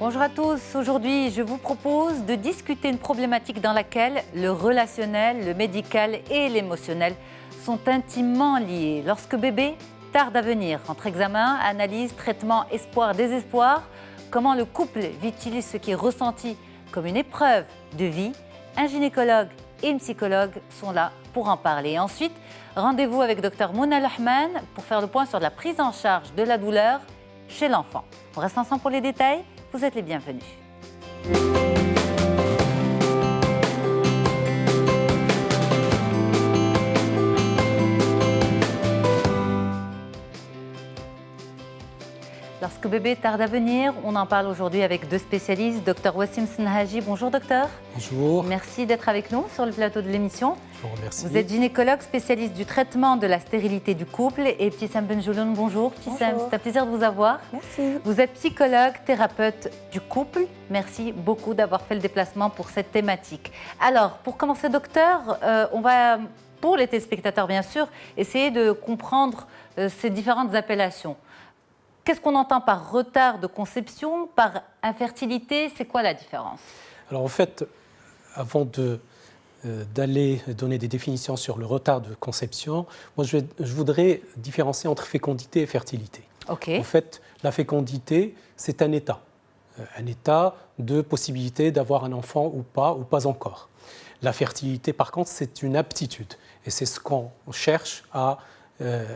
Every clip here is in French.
Bonjour à tous, aujourd'hui je vous propose de discuter une problématique dans laquelle le relationnel, le médical et l'émotionnel sont intimement liés. Lorsque bébé tarde à venir, entre examen, analyse, traitement, espoir, désespoir, comment le couple vit-il ce qui est ressenti comme une épreuve de vie? Un gynécologue et une psychologue sont là pour en parler. Ensuite, rendez-vous avec Dr Mouna Lohman pour faire le point sur la prise en charge de la douleur chez l'enfant. On reste ensemble pour les détails. Vous êtes les bienvenus. Lorsque bébé tarde à venir, on en parle aujourd'hui avec deux spécialistes, Dr Wassim Senhaji. Bonjour docteur. Bonjour. Merci d'être avec nous sur le plateau de l'émission. Je vous remercie. Vous êtes gynécologue spécialiste du traitement de la stérilité du couple. Et Ptissem Benjouloun, bonjour. Ptissem, c'est un plaisir de vous avoir. Merci. Vous êtes psychologue, thérapeute du couple. Merci beaucoup d'avoir fait le déplacement pour cette thématique. Alors, pour commencer, docteur, on va, pour les téléspectateurs bien sûr, essayer de comprendre ces différentes appellations. Qu'est-ce qu'on entend par retard de conception, par infertilité? C'est quoi la différence? Alors en fait, avant d'aller donner des définitions sur le retard de conception, moi je voudrais différencier entre fécondité et fertilité. Okay. En fait, la fécondité, c'est un état de possibilité d'avoir un enfant ou pas encore. La fertilité, par contre, c'est une aptitude. Et c'est ce qu'on cherche à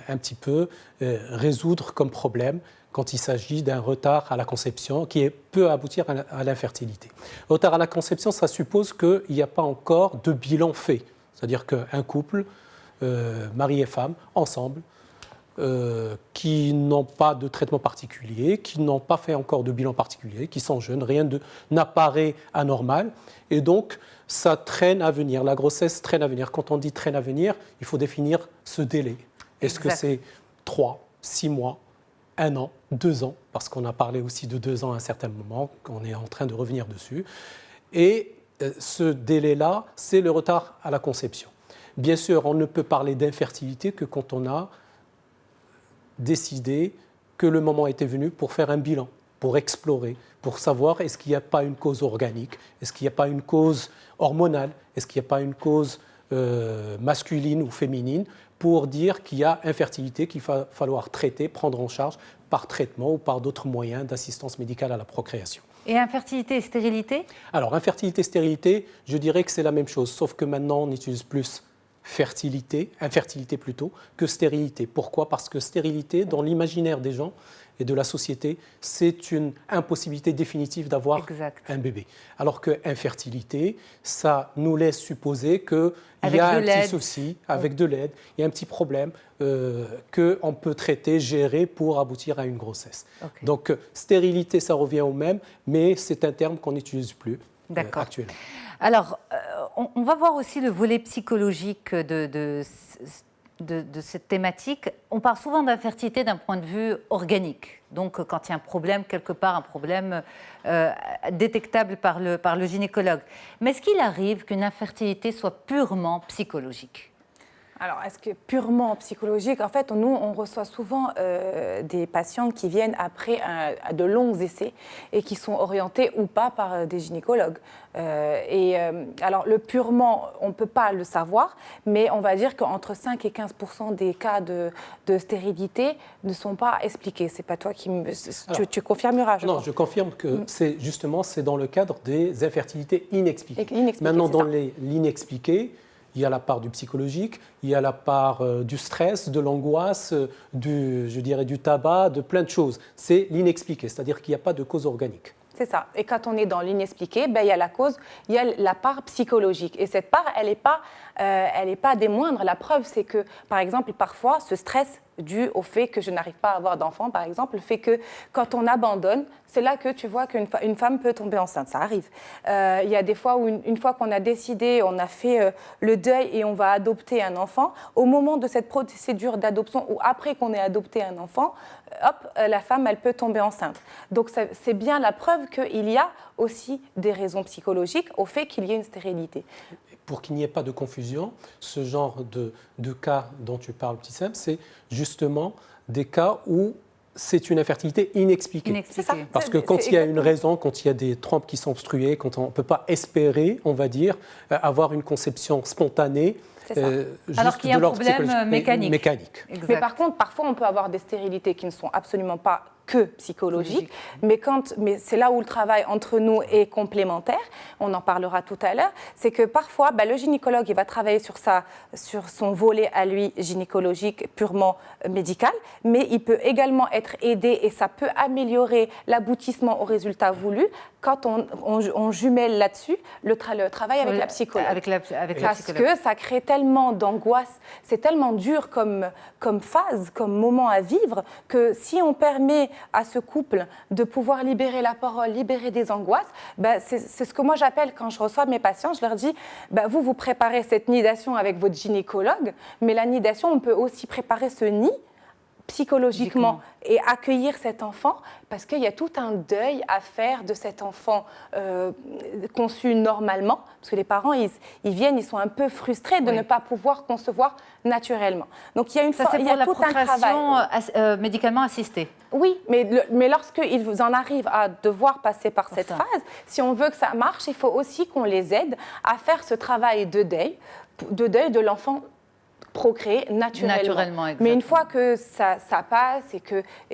un petit peu résoudre comme problème quand il s'agit d'un retard à la conception qui peut aboutir à l'infertilité. Retard à la conception, ça suppose qu'il n'y a pas encore de bilan fait. C'est-à-dire qu'un couple, mari et femme, ensemble, qui n'ont pas de traitement particulier, qui n'ont pas fait encore de bilan particulier, qui sont jeunes, rien n'apparaît anormal. Et donc, ça traîne à venir. La grossesse traîne à venir. Quand on dit traîne à venir, il faut définir ce délai. Est-ce que c'est 3, 6 mois, 1 an, 2 ans, parce qu'on a parlé aussi de 2 ans à un certain moment, qu'on est en train de revenir dessus. Et ce délai-là, c'est le retard à la conception. Bien sûr, on ne peut parler d'infertilité que quand on a décidé que le moment était venu pour faire un bilan, pour explorer, pour savoir est-ce qu'il n'y a pas une cause organique, est-ce qu'il n'y a pas une cause hormonale, est-ce qu'il n'y a pas une cause masculine ou féminine, pour dire qu'il y a infertilité qu'il va falloir traiter, prendre en charge par traitement ou par d'autres moyens d'assistance médicale à la procréation. Et infertilité et stérilité? Alors, infertilité et stérilité, je dirais que c'est la même chose, sauf que maintenant on utilise plus infertilité plutôt, que stérilité. Pourquoi? Parce que stérilité, dans l'imaginaire des gens et de la société, c'est une impossibilité définitive d'avoir un bébé. Alors que infertilité, ça nous laisse supposer qu'il y a un petit souci, avec de l'aide, il y a un petit problème qu'on peut traiter, gérer pour aboutir à une grossesse. Okay. Donc stérilité, ça revient au même, mais c'est un terme qu'on n'utilise plus actuellement. Alors, on va voir aussi le volet psychologique de cette thématique. On parle souvent d'infertilité d'un point de vue organique. Donc, quand il y a un problème quelque part, un problème détectable par le gynécologue. Mais est-ce qu'il arrive qu'une infertilité soit purement psychologique? Alors, est-ce que purement psychologique? En fait, nous, on reçoit souvent des patients qui viennent après de longs essais et qui sont orientés ou pas par des gynécologues. Alors, le purement, on ne peut pas le savoir, mais on va dire qu'entre 5 et 15% des cas de stérilité ne sont pas expliqués. C'est pas toi qui tu confirmeras, je Non, crois. je confirme que c'est dans le cadre des infertilités inexpliquées. Maintenant, dans l'inexpliqué, il y a la part du psychologique, il y a la part du stress, de l'angoisse, du tabac, de plein de choses. C'est l'inexpliqué, c'est-à-dire qu'il n'y a pas de cause organique. C'est ça. Et quand on est dans l'inexpliqué, il y a la cause, il y a la part psychologique. Et cette part, elle n'est pas des moindres. La preuve, c'est que, par exemple, parfois, ce stress dû au fait que je n'arrive pas à avoir d'enfant, par exemple, fait que quand on abandonne, c'est là que tu vois qu'une femme peut tomber enceinte. Ça arrive. Il y a des fois où, une fois qu'on a décidé, on a fait le deuil et on va adopter un enfant, au moment de cette procédure d'adoption ou après qu'on ait adopté un enfant, la femme, elle peut tomber enceinte. Donc, c'est bien la preuve qu'il y a aussi des raisons psychologiques au fait qu'il y ait une stérilité. Pour qu'il n'y ait pas de confusion, ce genre de cas dont tu parles, Ptissem, c'est justement des cas où c'est une infertilité inexpliquée. C'est ça. Parce que quand il y a une raison, quand il y a des trompes qui sont obstruées, quand on ne peut pas espérer, on va dire, avoir une conception spontanée, alors qu'il y a un problème mécanique. Mais par contre, parfois, on peut avoir des stérilités qui ne sont absolument pas que psychologiques, mais c'est là où le travail entre nous est complémentaire, on en parlera tout à l'heure, c'est que parfois, le gynécologue, il va travailler sur son volet à lui gynécologique purement médical, mais il peut également être aidé et ça peut améliorer l'aboutissement au résultat voulu quand on jumelle là-dessus le travail avec la psychologue. Parce que ça crée tellement d'angoisse, c'est tellement dur comme phase, comme moment à vivre, que si on permet à ce couple de pouvoir libérer la parole, libérer des angoisses, c'est ce que moi j'appelle, quand je reçois mes patients, je leur dis, vous préparez cette nidation avec votre gynécologue, mais la nidation, on peut aussi préparer ce nid psychologiquement et accueillir cet enfant, parce qu'il y a tout un deuil à faire de cet enfant conçu normalement, parce que les parents, ils viennent, ils sont un peu frustrés de ne pas pouvoir concevoir naturellement. Donc il y a c'est pour la procréation médicalement assistée. Oui, mais lorsqu'ils en arrivent à devoir passer par cette phase, si on veut que ça marche, il faut aussi qu'on les aide à faire ce travail de deuil de l'enfant procréer naturellement. Mais une fois que ça passe et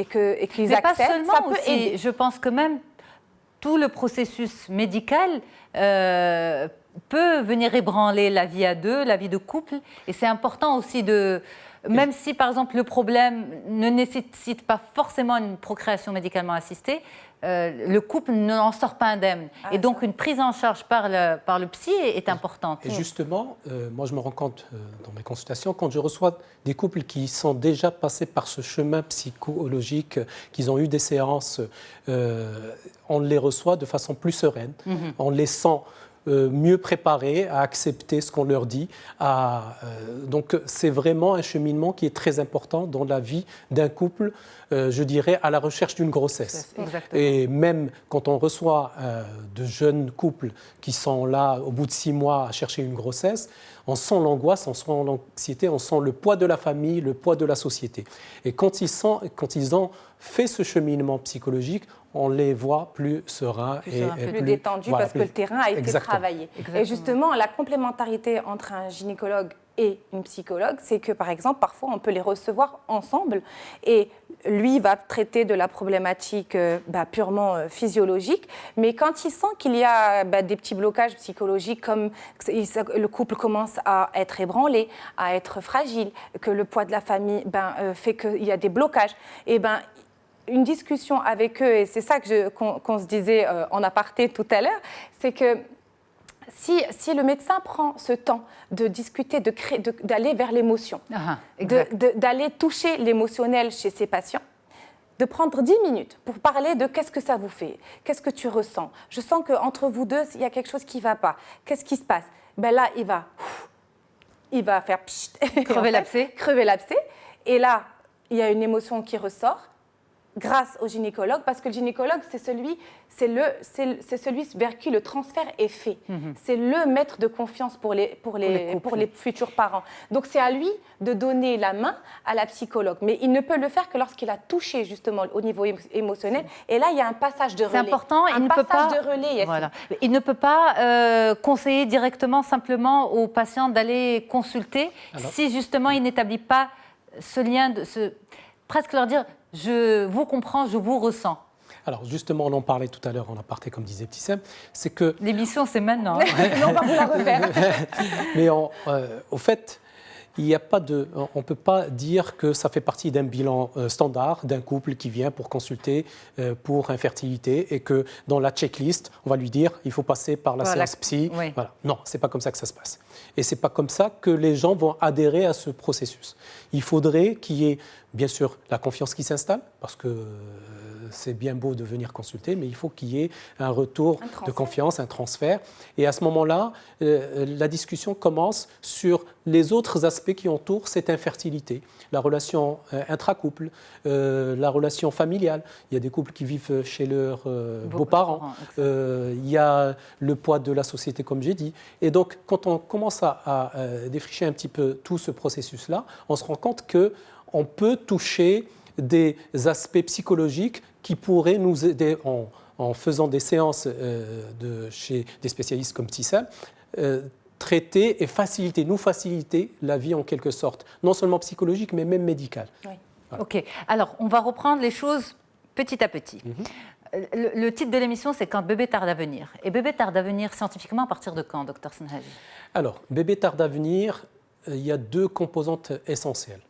qu'ils acceptent, pas seulement ça peut aussi, aider. Je pense que même tout le processus médical peut venir ébranler la vie à deux, la vie de couple. Et c'est important aussi même si par exemple le problème ne nécessite pas forcément une procréation médicalement assistée, le couple n'en sort pas indemne. Et donc une prise en charge par le psy est importante. Et justement, moi je me rends compte dans mes consultations, quand je reçois des couples qui sont déjà passés par ce chemin psychologique, qu'ils ont eu des séances, on les reçoit de façon plus sereine, on les sent mieux préparés à accepter ce qu'on leur dit. Donc c'est vraiment un cheminement qui est très important dans la vie d'un couple, je dirais, à la recherche d'une grossesse. Et même quand on reçoit de jeunes couples qui sont là au bout de 6 mois à chercher une grossesse, on sent l'angoisse, on sent l'anxiété, on sent le poids de la famille, le poids de la société. Et quand ils ont fait ce cheminement psychologique, on les voit plus sereins et plus détendus, parce que le terrain a été travaillé. Et justement, la complémentarité entre un gynécologue et une psychologue, c'est que, par exemple, parfois, on peut les recevoir ensemble et lui va traiter de la problématique purement physiologique, mais quand il sent qu'il y a des petits blocages psychologiques, comme le couple commence à être ébranlé, à être fragile, que le poids de la famille fait qu'il y a des blocages, et une discussion avec eux, et c'est ça qu'on se disait en aparté tout à l'heure, c'est que si le médecin prend ce temps de discuter, d'aller vers l'émotion, d'aller toucher l'émotionnel chez ses patients, de prendre 10 minutes pour parler de qu'est-ce que ça vous fait, qu'est-ce que tu ressens. Je sens qu'entre vous deux, il y a quelque chose qui ne va pas. Qu'est-ce qui se passe? Là, il va faire pchit, crever l'abcès. Et là, il y a une émotion qui ressort, grâce au gynécologue, parce que le gynécologue, c'est celui vers qui le transfert est fait. C'est le maître de confiance pour les futurs parents. Donc, c'est à lui de donner la main à la psychologue. Mais il ne peut le faire que lorsqu'il a touché, justement, au niveau émotionnel. Et là, il y a un passage de relais. C'est important. Il ne peut pas conseiller directement, simplement, aux patients d'aller consulter si, justement, il n'établit pas ce lien, presque leur dire... Je vous comprends, je vous ressens. Alors justement, on en parlait tout à l'heure en aparté, comme disait Petit-Sem, c'est que... L'émission, c'est maintenant. Non, on va vous la refaire. Mais au fait, on ne peut pas dire que ça fait partie d'un bilan standard d'un couple qui vient pour consulter pour infertilité et que dans la checklist, on va lui dire il faut passer par la séance psy. Oui. Voilà. Non, ce n'est pas comme ça que ça se passe. Et ce n'est pas comme ça que les gens vont adhérer à ce processus. Il faudrait qu'il y ait, bien sûr, la confiance qui s'installe, parce que c'est bien beau de venir consulter, mais il faut qu'il y ait un retour de confiance, un transfert. Et à ce moment-là, la discussion commence sur les autres aspects qui entourent cette infertilité. La relation intracouple, la relation familiale. Il y a des couples qui vivent chez leurs beaux-parents. Il y a le poids de la société, comme j'ai dit. Et donc, quand on commence à défricher un petit peu tout ce processus-là, on se rend compte qu'on peut toucher des aspects psychologiques qui pourraient nous aider en faisant des séances chez des spécialistes comme Tissam, traiter et nous faciliter la vie en quelque sorte, non seulement psychologique mais même médicale. Oui. Voilà. Ok, alors on va reprendre les choses petit à petit. Le titre de l'émission, c'est Quand bébé tarde à venir. Et bébé tarde à venir scientifiquement à partir de quand, docteur Senhaji? Alors, bébé tarde à venir, il y a deux composantes essentielles.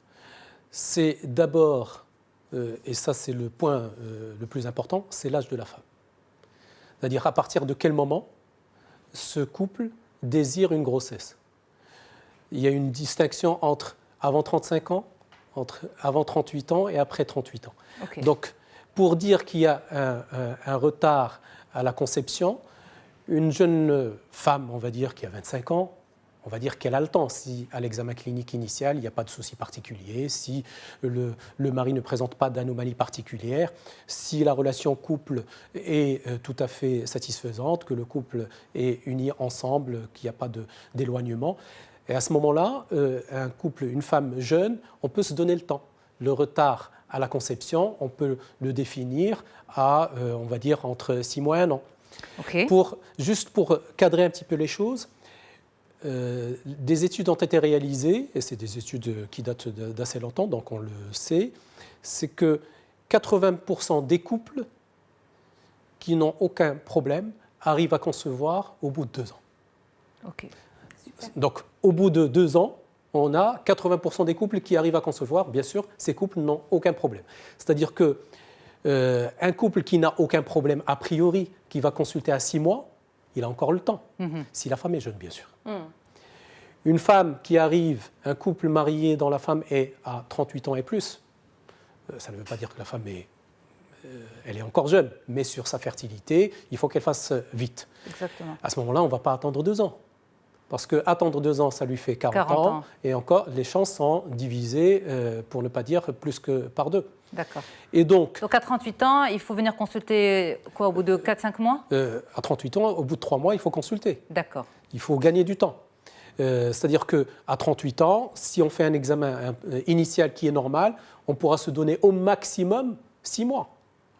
C'est d'abord, et ça c'est le point le plus important, c'est l'âge de la femme. C'est-à-dire à partir de quel moment ce couple désire une grossesse. Il y a une distinction entre avant 35 ans, entre avant 38 ans et après 38 ans. Okay. Donc, pour dire qu'il y a un retard à la conception, une jeune femme, on va dire, qui a 25 ans, on va dire qu'elle a le temps. Si à l'examen clinique initial, il n'y a pas de souci particulier, si le mari ne présente pas d'anomalie particulière, si la relation couple est tout à fait satisfaisante, que le couple est uni ensemble, qu'il n'y a pas d'éloignement. Et à ce moment-là, un couple, une femme jeune, on peut se donner le temps. Le retard à la conception, on peut le définir à, on va dire, entre 6 mois et 1 an. Okay. Juste pour cadrer un petit peu les choses, des études ont été réalisées, et c'est des études qui datent d'assez longtemps, donc on le sait, c'est que 80% des couples qui n'ont aucun problème arrivent à concevoir au bout de 2 ans. Okay. Donc, au bout de 2 ans, on a 80% des couples qui arrivent à concevoir. Bien sûr, ces couples n'ont aucun problème. C'est-à-dire qu'un couple qui n'a aucun problème a priori, qui va consulter à 6 mois, il a encore le temps, si la femme est jeune, bien sûr. Une femme qui arrive, un couple marié dont la femme est à 38 ans et plus, ça ne veut pas dire que la femme elle est encore jeune, mais sur sa fertilité, il faut qu'elle fasse vite. Exactement. À ce moment-là, on ne va pas attendre 2 ans. Parce qu'attendre 2 ans, ça lui fait 40 ans. Et encore, les chances sont divisées, pour ne pas dire plus que par 2. D'accord. Et donc à 38 ans, il faut venir consulter quoi, au bout de 4-5 mois à 38 ans, au bout de 3 mois, il faut consulter. D'accord. Il faut gagner du temps. C'est-à-dire qu'à 38 ans, si on fait un examen initial qui est normal, on pourra se donner au maximum 6 mois.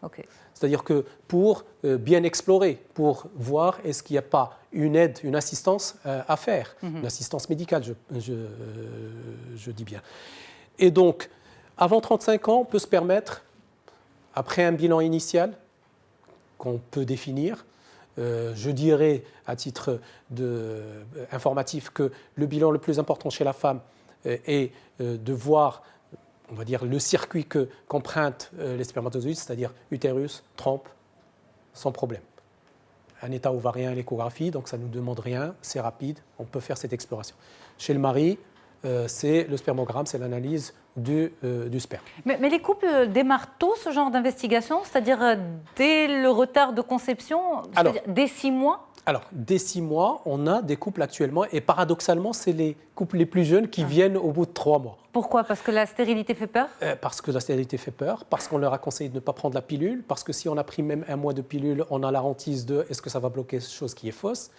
Okay. C'est-à-dire que pour bien explorer, pour voir est-ce qu'il n'y a pas une aide, une assistance à faire, une assistance médicale, je dis bien. Et donc, avant 35 ans, on peut se permettre, après un bilan initial qu'on peut définir, je dirais à titre informatif que le bilan le plus important chez la femme est de voir, on va dire, le circuit qu'empruntent les spermatozoïdes, c'est-à-dire utérus, trompe, sans problème. Un état ovarien à l'échographie, donc ça ne nous demande rien, c'est rapide, on peut faire cette exploration. Chez le mari, c'est le spermogramme, c'est l'analyse du sperme. Mais les couples démarrent tôt ce genre d'investigation, c'est-à-dire dès le retard de conception, dès 6 mois? Alors, dès 6 mois, on a des couples actuellement, et paradoxalement, c'est les couples les plus jeunes qui viennent au bout de 3 mois. Pourquoi? Parce que la stérilité fait peur? Parce que la stérilité fait peur, parce qu'on leur a conseillé de ne pas prendre la pilule, parce que si on a pris même 1 mois de pilule, on a la hantise de est-ce que ça va bloquer chose qui est fausse.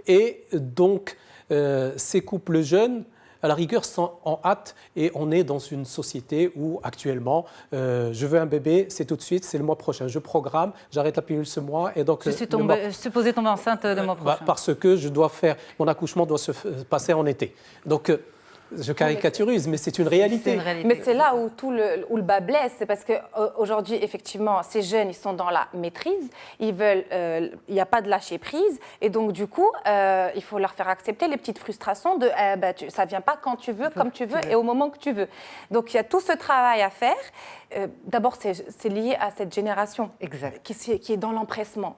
Et donc, ces couples jeunes, à la rigueur, sont en hâte, et on est dans une société où actuellement, je veux un bébé, c'est tout de suite, c'est le mois prochain. Je programme, j'arrête la pilule ce mois, et donc... Je suis supposée tomber enceinte le mois prochain. Parce que mon accouchement doit se passer en été. Donc, je caricaturise, mais c'est une réalité. Mais c'est là où le bas blesse, c'est parce qu'aujourd'hui, effectivement, ces jeunes, ils sont dans la maîtrise, ils veulent, il n'y a pas de lâcher prise, et donc du coup, il faut leur faire accepter les petites frustrations de ça ne vient pas quand tu veux, comme tu veux, et au moment que tu veux. Donc il y a tout ce travail à faire. D'abord, c'est lié à cette génération qui est dans l'empressement,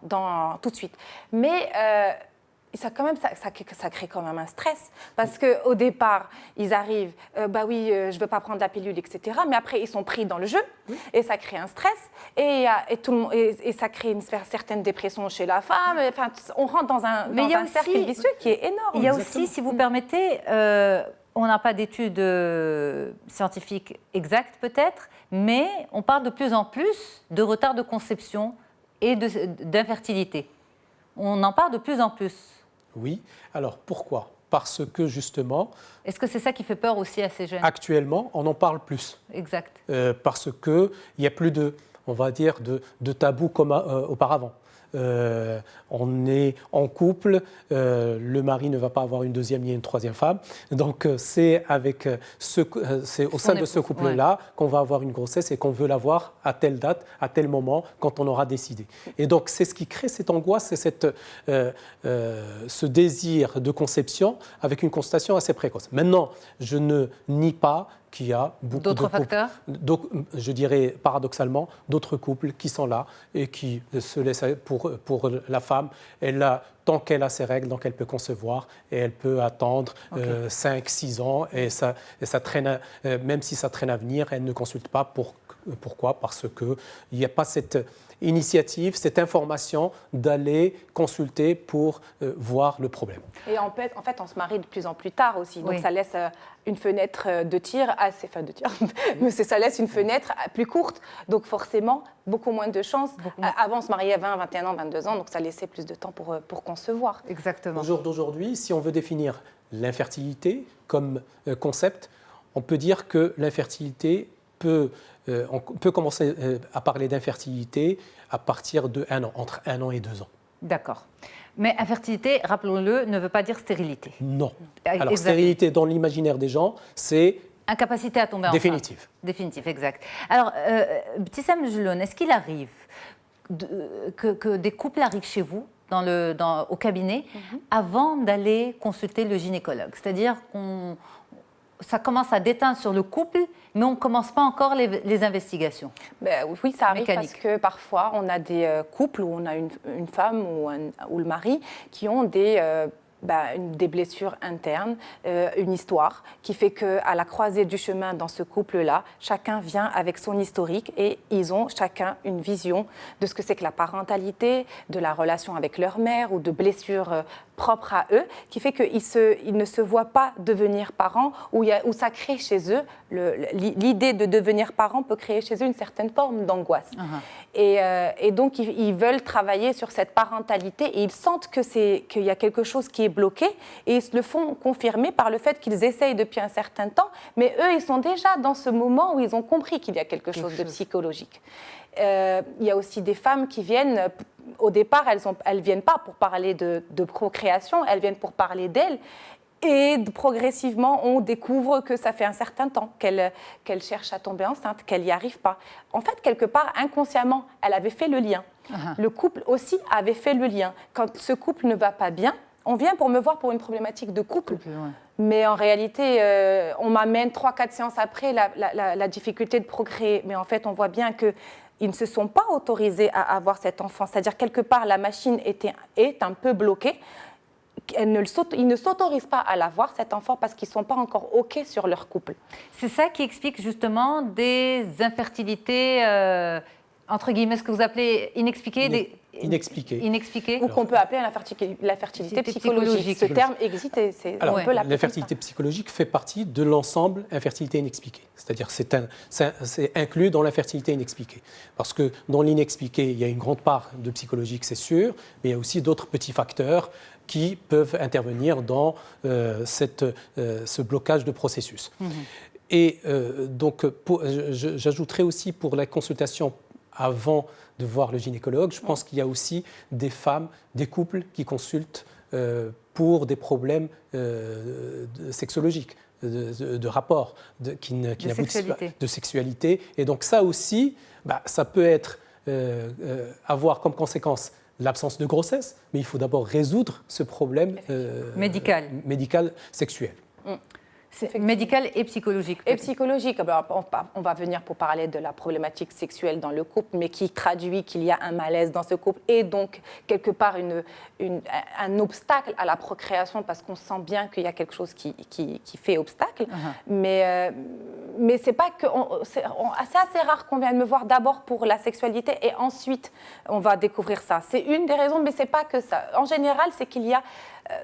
tout de suite. Mais... ça crée quand même un stress, parce qu'au départ, ils arrivent, je ne veux pas prendre la pilule, etc. Mais après, ils sont pris dans le jeu, et ça crée un stress, et ça crée une certaine dépression chez la femme. Enfin, on rentre dans un cercle vicieux qui est énorme. Il y a aussi, si vous permettez, on n'a pas d'études scientifiques exactes peut-être, mais on parle de plus en plus de retard de conception et d'infertilité. On en parle de plus en plus. Oui. Alors, pourquoi? parce que justement, Est-ce que c'est ça qui fait peur aussi à ces jeunes? actuellement, on en parle plus. Exact. Parce qu'il n'y a plus on va dire, de tabou comme auparavant. On est en couple, le mari ne va pas avoir une deuxième ni une troisième femme. Donc c'est au sein de ce couple-là qu'on va avoir une grossesse et qu'on veut l'avoir à telle date, à tel moment, quand on aura décidé. Et donc c'est ce qui crée cette angoisse et ce désir de conception avec une constatation assez précoce. Maintenant, je ne nie pas qu'il y a beaucoup d'autres facteurs, je dirais paradoxalement, d'autres couples qui sont là et qui se laissent pour la femme. Tant qu'elle a ses règles, donc elle peut concevoir et elle peut attendre 5-6 ans et ça traîne, même si ça traîne à venir, elle ne consulte pas. Pourquoi ? Parce qu'il n'y a pas cette initiative, cette information d'aller consulter pour voir le problème. Et en fait, on se marie de plus en plus tard aussi, donc ça laisse une fenêtre de tir mais ça laisse une fenêtre plus courte, donc forcément beaucoup moins de chances. Avant, on se mariait à 20, 21 ans, 22 ans, donc ça laissait plus de temps pour concevoir. Exactement. Au jour d'aujourd'hui, si on veut définir l'infertilité comme concept, on peut dire que l'infertilité on peut commencer à parler d'infertilité à partir de 1 an, entre 1 an et 2 ans. D'accord. Mais infertilité, rappelons-le, ne veut pas dire stérilité. Non. Alors, stérilité dans l'imaginaire des gens, c'est... incapacité à tomber enceinte. Définitive. Définitive, exact. Alors, Btissam Jeloun, est-ce qu'il arrive que des couples arrivent chez vous au cabinet avant d'aller consulter le gynécologue? C'est-à-dire ça commence à déteindre sur le couple, mais on ne commence pas encore les investigations. Oui, ça arrive mécaniques. Parce que parfois, on a des couples où on a une femme ou le mari qui ont des blessures internes, une histoire qui fait qu'à la croisée du chemin dans ce couple-là, chacun vient avec son historique et ils ont chacun une vision de ce que c'est que la parentalité, de la relation avec leur mère ou de blessures propres à eux, qui fait qu'ils ne se voient pas devenir parents, où ça crée chez eux, l'idée de devenir parent peut créer chez eux une certaine forme d'angoisse. Et donc, ils veulent travailler sur cette parentalité et ils sentent qu'il y a quelque chose qui est bloqué et ils se le font confirmer par le fait qu'ils essayent depuis un certain temps, mais eux, ils sont déjà dans ce moment où ils ont compris qu'il y a quelque chose de psychologique. Il y a aussi des femmes qui viennent, au départ, elles ne viennent pas pour parler de procréation, elles viennent pour parler d'elles. Et progressivement, on découvre que ça fait un certain temps qu'elle cherche à tomber enceinte, qu'elle n'y arrive pas. En fait, quelque part, inconsciemment, elle avait fait le lien. Le couple aussi avait fait le lien. Quand ce couple ne va pas bien, on vient pour me voir pour une problématique de couple. Mais en réalité, on m'amène 3-4 séances après la difficulté de procréer. Mais en fait, on voit bien qu'ils ne se sont pas autorisés à avoir cet enfant. C'est-à-dire, quelque part, la machine est un peu bloquée. Ils ne s'autorisent pas à l'avoir, cet enfant, parce qu'ils ne sont pas encore OK sur leur couple. C'est ça qui explique justement des infertilités, entre guillemets, ce que vous appelez inexpliquées. Inexpliquées. Ou qu'on peut appeler l'infertilité psychologique. Ce terme existe et l'infertilité psychologique fait partie de l'ensemble infertilité inexpliquée. C'est-à-dire c'est inclus dans l'infertilité inexpliquée. Parce que dans l'inexpliqué, il y a une grande part de psychologique, c'est sûr, mais il y a aussi d'autres petits facteurs qui peuvent intervenir dans ce blocage de processus. Et donc, j'ajouterais aussi pour la consultation avant de voir le gynécologue, je pense qu'il y a aussi des femmes, des couples qui consultent pour des problèmes sexologiques, de rapport, qui n'aboutissent pas, de sexualité. Et donc ça aussi, ça peut avoir comme conséquence l'absence de grossesse, mais il faut d'abord résoudre ce problème médical sexuel. Médical et psychologique. Et psychologique. On va venir pour parler de la problématique sexuelle dans le couple, mais qui traduit qu'il y a un malaise dans ce couple et donc quelque part un obstacle à la procréation parce qu'on sent bien qu'il y a quelque chose qui fait obstacle. Mais c'est pas que c'est assez rare qu'on vienne me voir d'abord pour la sexualité et ensuite on va découvrir ça. C'est une des raisons, mais c'est pas que ça. En général, c'est qu'il y a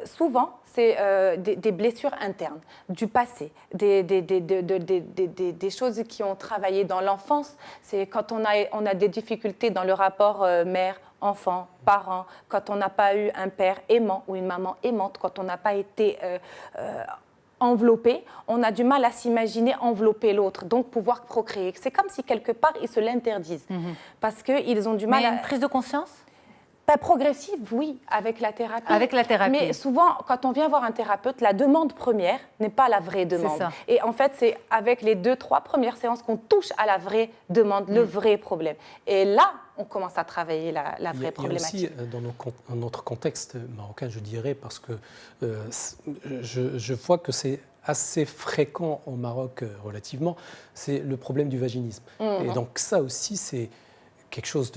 souvent des blessures internes, du passé, des choses qui ont travaillé dans l'enfance. C'est quand on a des difficultés dans le rapport mère, enfant, parent, quand on n'a pas eu un père aimant ou une maman aimante, quand on n'a pas été enveloppé, on a du mal à s'imaginer envelopper l'autre, donc pouvoir procréer. C'est comme si quelque part ils se l'interdisent, parce qu'ils ont du mal à... une prise de conscience? Pas progressive, oui, avec la thérapie. Avec la thérapie. Mais souvent, quand on vient voir un thérapeute, la demande première n'est pas la vraie demande. Ça. Et en fait, c'est avec les 2-3 premières séances qu'on touche à la vraie demande, le vrai problème. Et là, on commence à travailler la vraie problématique. Il y a aussi, dans notre contexte marocain, je dirais, parce que je vois que c'est assez fréquent au Maroc relativement, c'est le problème du vaginisme. Et donc ça aussi, c'est quelque chose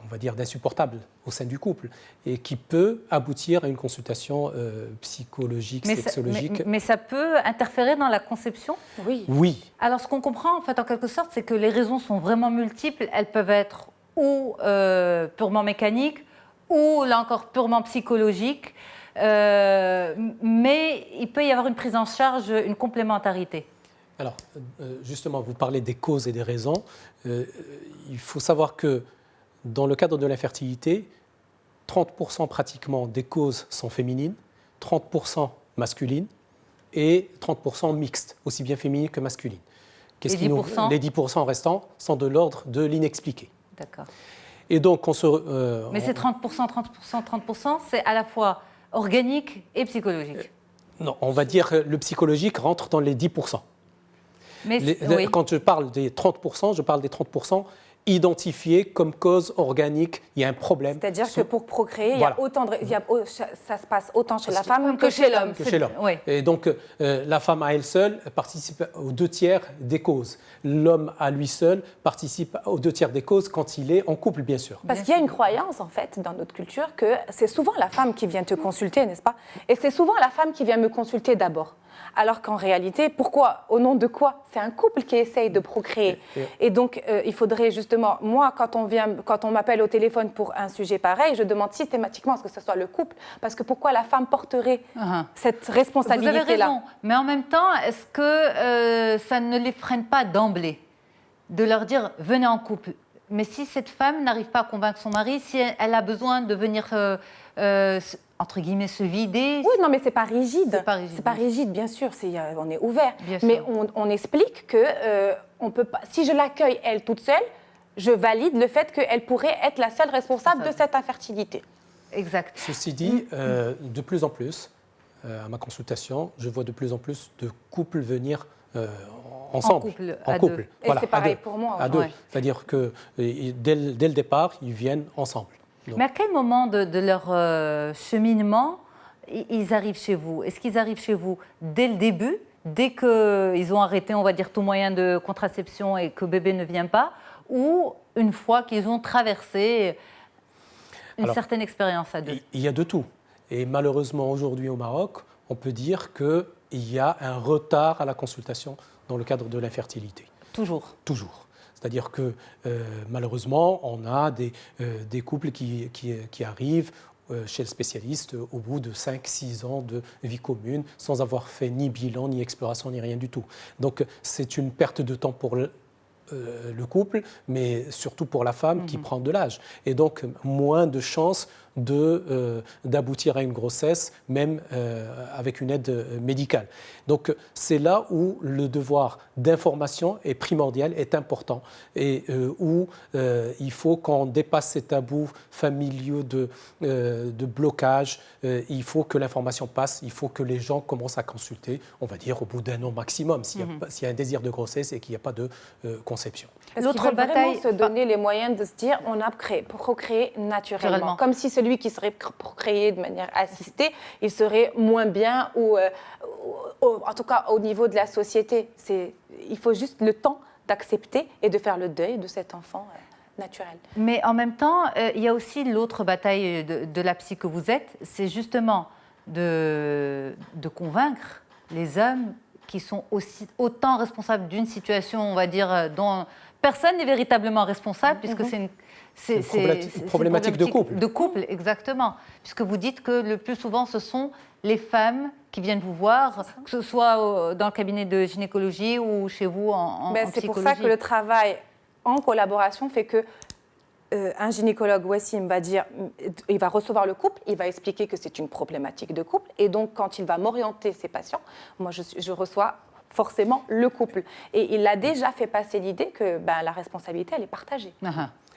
on va dire, d'insupportable au sein du couple et qui peut aboutir à une consultation psychologique, sexologique. Mais ça peut interférer dans la conception? Oui. Oui. Alors, ce qu'on comprend, en fait, en quelque sorte, c'est que les raisons sont vraiment multiples. Elles peuvent être ou purement mécaniques ou, là encore, purement psychologiques. Mais il peut y avoir une prise en charge, une complémentarité. Alors, justement, vous parlez des causes et des raisons. Il faut savoir que dans le cadre de l'infertilité, 30% pratiquement des causes sont féminines, 30% masculines et 30% mixtes, aussi bien féminines que masculines. Les 10%? Les 10% restants sont de l'ordre de l'inexpliqué. D'accord. Et donc, mais c'est 30%, 30%, c'est à la fois organique et psychologique. Non, on va dire que le psychologique rentre dans les 10%. Mais oui. Quand je parle des 30%, je parle des 30% identifiés comme cause organique. Il y a un problème. C'est-à-dire que pour procréer, voilà. ça se passe autant chez la femme que chez l'homme. Oui. Et donc, la femme à elle seule participe aux 2/3 des causes. L'homme à lui seul participe aux 2/3 des causes quand il est en couple, bien sûr. Parce qu'il y a une croyance, en fait, dans notre culture, que c'est souvent la femme qui vient te consulter, n'est-ce pas? Et c'est souvent la femme qui vient me consulter d'abord. Alors qu'en réalité, pourquoi? Au nom de quoi? C'est un couple qui essaye de procréer. Et donc, il faudrait justement, moi, quand on m'appelle au téléphone pour un sujet pareil, je demande systématiquement à ce que ce soit le couple, parce que pourquoi la femme porterait cette responsabilité-là? Vous avez raison, mais en même temps, est-ce que ça ne les freine pas d'emblée de leur dire « venez en couple ». Mais si cette femme n'arrive pas à convaincre son mari, si elle a besoin de venir, entre guillemets, se vider... Oui, non, mais c'est pas rigide. C'est pas rigide, bien sûr. On est ouvert. Bien mais sûr. On explique que on peut pas... Si je l'accueille, elle, toute seule, je valide le fait qu'elle pourrait être la seule responsable de cette infertilité. Exact. Ceci dit, de plus en plus, à ma consultation, je vois de plus en plus de couples venir ensemble, en couple. Et voilà, c'est pareil pour moi. À deux. Ouais. C'est-à-dire que dès le départ, ils viennent ensemble. Donc. Mais à quel moment de leur cheminement ils arrivent chez vous? Est-ce qu'ils arrivent chez vous dès le début, dès qu'ils ont arrêté, on va dire, tout moyen de contraception et que bébé ne vient pas, ou une fois qu'ils ont traversé une certaine expérience à deux? Il y a de tout. Et malheureusement, aujourd'hui au Maroc, on peut dire qu'il y a un retard à la consultation dans le cadre de l'infertilité. Toujours. Toujours. C'est-à-dire que malheureusement, on a des couples qui arrivent chez le spécialiste au bout de 5-6 ans de vie commune sans avoir fait ni bilan, ni exploration, ni rien du tout. Donc c'est une perte de temps pour le couple, mais surtout pour la femme qui prend de l'âge. Et donc moins de chances d'aboutir à une grossesse, même avec une aide médicale. Donc c'est là où le devoir d'information est primordial, est important, et où il faut qu'on dépasse ces tabous familiaux de blocage. Il faut que l'information passe, il faut que les gens commencent à consulter, on va dire au bout d'un an maximum, s'il y a un désir de grossesse et qu'il n'y a pas de conception. L'autre bataille, se donner les moyens de se dire on a procréé naturellement. Comme si celui qui serait procréé de manière assistée, il serait moins bien ou en tout cas au niveau de la société. Il faut juste le temps d'accepter et de faire le deuil de cet enfant naturel. Mais en même temps, il y a aussi l'autre bataille de la psy que vous êtes, c'est justement de convaincre les hommes qui sont autant responsables d'une situation, on va dire, dont personne n'est véritablement responsable puisque c'est une problématique de couple. De couple, exactement. Puisque vous dites que le plus souvent, ce sont les femmes qui viennent vous voir, que ce soit dans le cabinet de gynécologie ou chez vous en psychologie. C'est pour ça que le travail en collaboration fait que un gynécologue, Wassim, il va recevoir le couple, il va expliquer que c'est une problématique de couple. Et donc, quand il va m'orienter ses patients, moi, je reçois forcément le couple. Et il a déjà fait passer l'idée que la responsabilité, elle est partagée.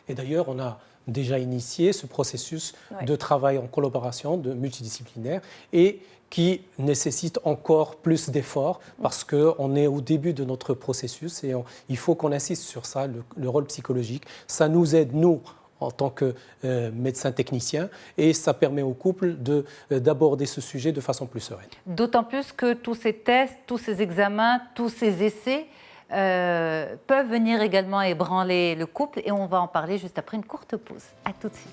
Et d'ailleurs, on a déjà initié ce processus de travail en collaboration, de multidisciplinaire, et qui nécessite encore plus d'efforts parce qu'on est au début de notre processus et il faut qu'on insiste sur ça, le rôle psychologique. Ça nous aide, nous, en tant que médecins techniciens, et ça permet au couple d'aborder ce sujet de façon plus sereine. D'autant plus que tous ces tests, tous ces examens, tous ces essais peuvent venir également ébranler le couple et on va en parler juste après une courte pause. À tout de suite.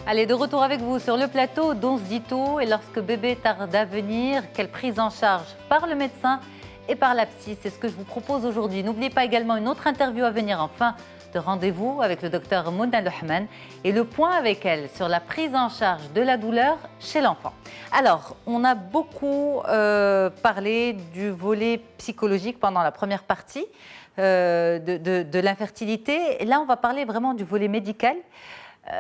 Allez, de retour avec vous sur le plateau d'Once Dito. Et lorsque bébé tarde à venir, quelle prise en charge par le médecin et par la psy? C'est ce que je vous propose aujourd'hui. N'oubliez pas également une autre interview à venir en fin de rendez-vous avec le docteur Mouna Lohman et le point avec elle sur la prise en charge de la douleur chez l'enfant. Alors, on a beaucoup parlé du volet psychologique pendant la première partie de l'infertilité. Et là, on va parler vraiment du volet médical.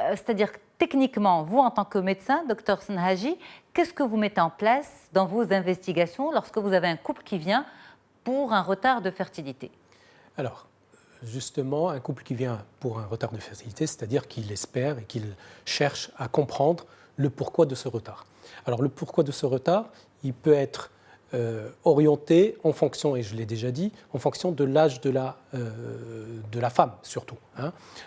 C'est-à-dire techniquement, vous en tant que médecin, docteur Senhaji, qu'est-ce que vous mettez en place dans vos investigations lorsque vous avez un couple qui vient pour un retard de fertilité? Alors, justement, un couple qui vient pour un retard de fertilité, c'est-à-dire qu'il espère et qu'il cherche à comprendre le pourquoi de ce retard. Alors, le pourquoi de ce retard, il peut être orienté en fonction, et je l'ai déjà dit, en fonction de l'âge de la femme surtout.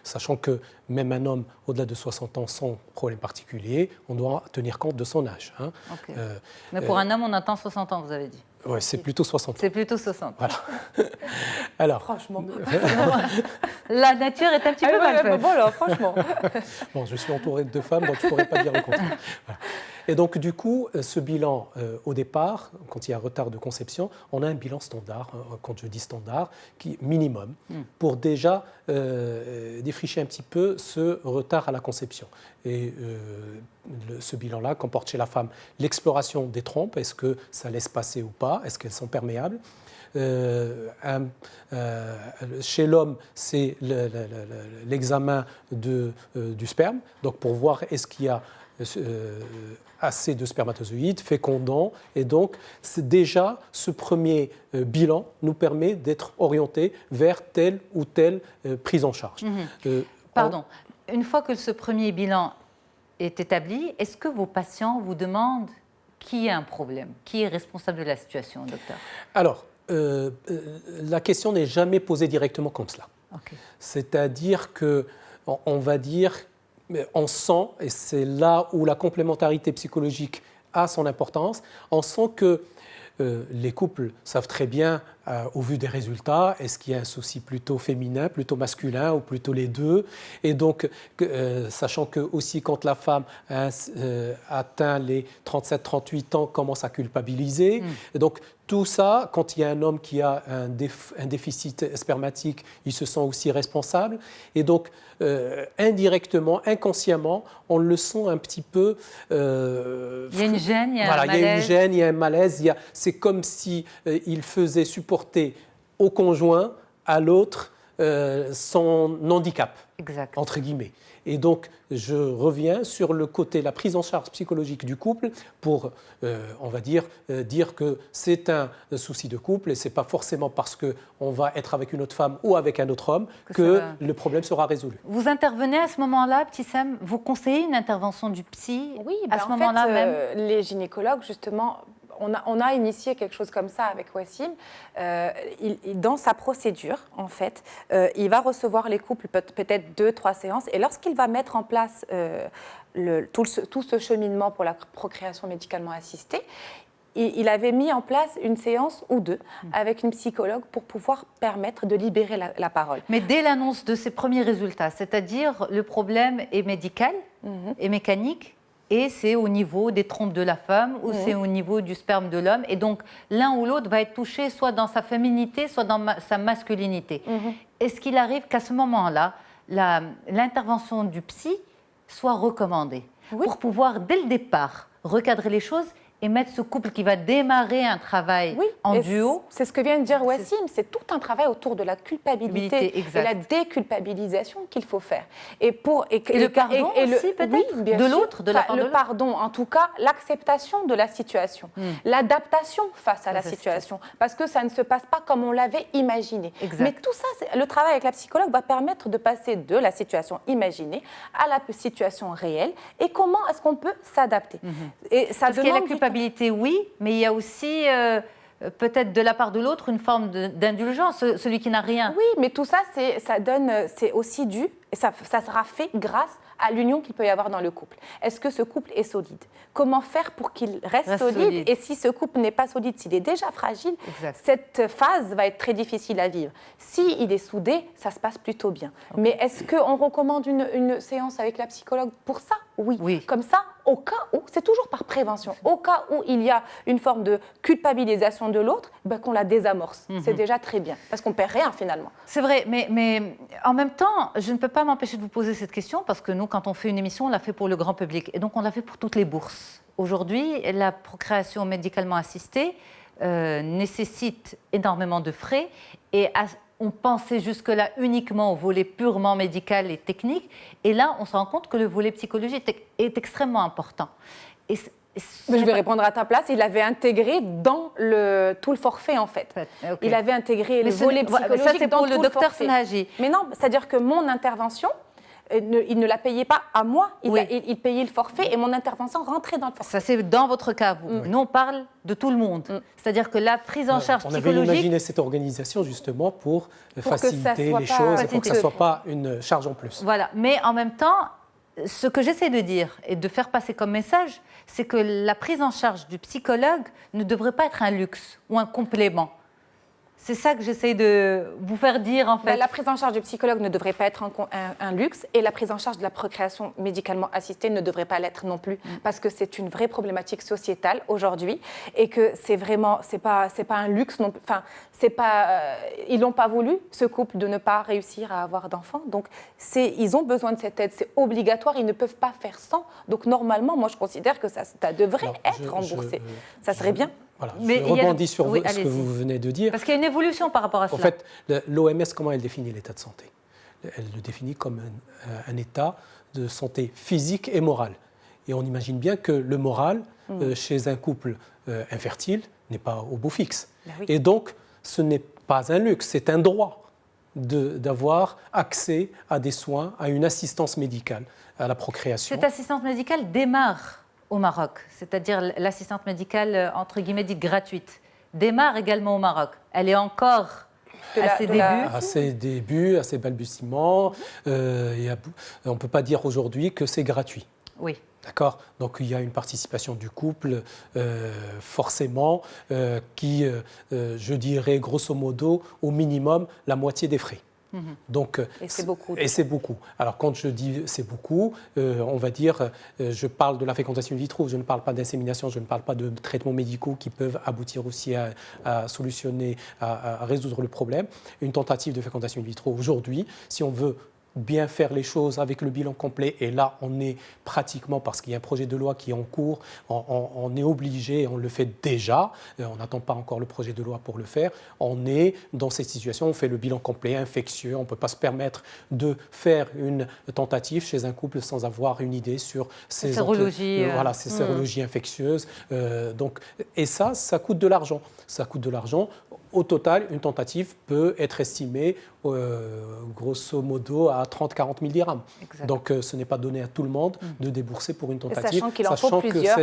Sachant que même un homme au-delà de 60 ans sans problème particulier, on doit tenir compte de son âge. Okay. Mais pour un homme, on attend 60 ans, vous avez dit. Oui, c'est plutôt 60 ans. C'est plutôt 60. Voilà. Alors, franchement. La nature est un petit peu mal faite. Bon, là, franchement. Bon, je suis entouré de deux femmes, donc je ne pourrais pas dire le contraire. Voilà. Et donc, du coup, ce bilan, au départ, quand il y a un retard de conception, on a un bilan standard, quand je dis standard, qui minimum, pour déjà défricher un petit peu ce retard à la conception. Et ce bilan-là comporte chez la femme l'exploration des trompes, est-ce que ça laisse passer ou pas, est-ce qu'elles sont perméables. Chez l'homme, c'est l'examen du sperme, donc pour voir est-ce qu'il y a assez de spermatozoïdes fécondants, et donc déjà ce premier bilan nous permet d'être orienté vers telle ou telle prise en charge. Pardon, une fois que ce premier bilan est établi, est-ce que vos patients vous demandent qui a un problème, qui est responsable de la situation, docteur? Alors, la question n'est jamais posée directement comme cela. Okay. C'est-à-dire qu'on va dire, on sent, et c'est là où la complémentarité psychologique a son importance, on sent que les couples savent très bien, au vu des résultats, est-ce qu'il y a un souci plutôt féminin, plutôt masculin ou plutôt les deux. Et donc, sachant que aussi quand la femme atteint les 37-38 ans, commence à culpabiliser. Et donc, tout ça, quand il y a un homme qui a un déficit spermatique, il se sent aussi responsable. Et donc, indirectement, inconsciemment, on le sent un petit peu... il y a une gêne, il y a un malaise. Il y a une gêne, il y a un malaise. C'est comme si il faisait supporter au conjoint, à l'autre, son handicap, exact. Entre guillemets. Et donc, je reviens sur le côté, la prise en charge psychologique du couple pour, on va dire que c'est un souci de couple et ce n'est pas forcément parce qu'on va être avec une autre femme ou avec un autre homme que le problème sera résolu. Vous intervenez à ce moment-là, Abtissam, vous conseillez une intervention du psy? Oui, à ce moment-là même. Les gynécologues, justement, on a initié quelque chose comme ça avec Wassim. Dans sa procédure, en fait, il va recevoir les couples peut-être 2-3 séances. Et lorsqu'il va mettre en place tout ce cheminement pour la procréation médicalement assistée, il avait mis en place une séance ou deux avec une psychologue pour pouvoir permettre de libérer la parole. Mais dès l'annonce de ces premiers résultats, c'est-à-dire le problème est médical et mécanique, et c'est au niveau des trompes de la femme ou c'est au niveau du sperme de l'homme. Et donc, l'un ou l'autre va être touché soit dans sa féminité, soit dans sa masculinité. Est-ce qu'il arrive qu'à ce moment-là, l'intervention du psy soit recommandée pour pouvoir, dès le départ, recadrer les choses et mettre ce couple qui va démarrer un travail en duo? C'est ce que vient de dire Wassim, c'est tout un travail autour de la culpabilité et la déculpabilisation qu'il faut faire. Et le pardon aussi, peut-être, de l'autre, de la part de l'autre. Le pardon, en tout cas, l'acceptation de la situation, l'adaptation face à la situation, parce que ça ne se passe pas comme on l'avait imaginé. Mais tout ça, le travail avec la psychologue va permettre de passer de la situation imaginée à la situation réelle et comment est-ce qu'on peut s'adapter. Et ça demande la culpabilité, oui, mais il y a aussi peut-être de la part de l'autre une forme d'indulgence, celui qui n'a rien. Oui, mais tout ça, c'est aussi dû, et ça sera fait grâce à l'union qu'il peut y avoir dans le couple. Est-ce que ce couple est solide? Comment faire pour qu'il reste solide? Et si ce couple n'est pas solide, s'il est déjà fragile, cette phase va être très difficile à vivre. S'il est soudé, ça se passe plutôt bien. Mais est-ce qu'on recommande une séance avec la psychologue pour ça? Oui. Comme ça, au cas où, c'est toujours par prévention, au cas où il y a une forme de culpabilisation de l'autre, qu'on la désamorce. C'est déjà très bien, parce qu'on ne perd rien finalement. C'est vrai, mais en même temps, je ne peux pas m'empêcher de vous poser cette question, parce que nous, quand on fait une émission, on l'a fait pour le grand public, et donc on l'a fait pour toutes les bourses. Aujourd'hui, la procréation médicalement assistée nécessite énormément de frais, et on pensait jusque-là uniquement au volet purement médical et technique, et là, on se rend compte que le volet psychologique est extrêmement important. Je vais répondre à ta place. Il avait intégré dans tout le forfait, en fait. Il avait intégré le volet psychologique ça, c'est dans pour tout le docteur forfait. Snaji. Mais non, c'est-à-dire que mon intervention, il ne la payait pas à moi, il payait le forfait et mon intervention rentrait dans le forfait. Ça, c'est dans votre cas, vous. Nous, on parle de tout le monde. C'est-à-dire que la prise en charge psychologique... On avait imaginé cette organisation justement pour faciliter les choses et pour que ça ne soit pas une charge en plus. Voilà, mais en même temps, ce que j'essaie de dire et de faire passer comme message, c'est que la prise en charge du psychologue ne devrait pas être un luxe ou un complément. C'est ça que j'essaie de vous faire dire, en fait. La prise en charge du psychologue ne devrait pas être un luxe et la prise en charge de la procréation médicalement assistée ne devrait pas l'être non plus, parce que c'est une vraie problématique sociétale aujourd'hui et que c'est pas un luxe non plus. Enfin, ils n'ont pas voulu, ce couple, de ne pas réussir à avoir d'enfants. Donc, ils ont besoin de cette aide. C'est obligatoire, ils ne peuvent pas faire sans. Donc, normalement, moi, je considère que ça devrait être remboursé. Ça serait bien. Voilà, je rebondis sur ce que vous venez de dire. Parce qu'il y a une évolution par rapport à cela. En fait, l'OMS, comment elle définit l'état de santé? Elle le définit comme un état de santé physique et morale. Et on imagine bien que le moral, chez un couple infertile, n'est pas au beau fixe. Et donc, ce n'est pas un luxe, c'est un droit d'avoir accès à des soins, à une assistance médicale, à la procréation. Cette assistance médicale démarre au Maroc, c'est-à-dire l'assistance médicale, entre guillemets, dite gratuite, démarre également au Maroc. Elle est encore à ses débuts. À ses débuts, à ses balbutiements. On ne peut pas dire aujourd'hui que c'est gratuit. Oui. D'accord. Donc il y a une participation du couple, forcément, qui, je dirais, grosso modo, au minimum, la moitié des frais. Donc, et c'est beaucoup. Et c'est beaucoup. Alors quand je dis c'est beaucoup, on va dire, je parle de la fécondation in vitro, je ne parle pas d'insémination, je ne parle pas de traitements médicaux qui peuvent aboutir aussi à solutionner, à résoudre le problème. Une tentative de fécondation in vitro aujourd'hui, si on veut bien faire les choses avec le bilan complet, et là on est pratiquement, parce qu'il y a un projet de loi qui est en cours, on est obligé, on le fait déjà, on n'attend pas encore le projet de loi pour le faire, on est dans cette situation, on fait le bilan complet, infectieux, on ne peut pas se permettre de faire une tentative chez un couple sans avoir une idée sur ces sérologies infectieuses. Et ça coûte de l'argent. Ça coûte de l'argent. Au total, une tentative peut être estimée grosso modo à 30-40 000 dirhams. Donc ce n'est pas donné à tout le monde de débourser pour une tentative. Sachant qu'il en faut plusieurs.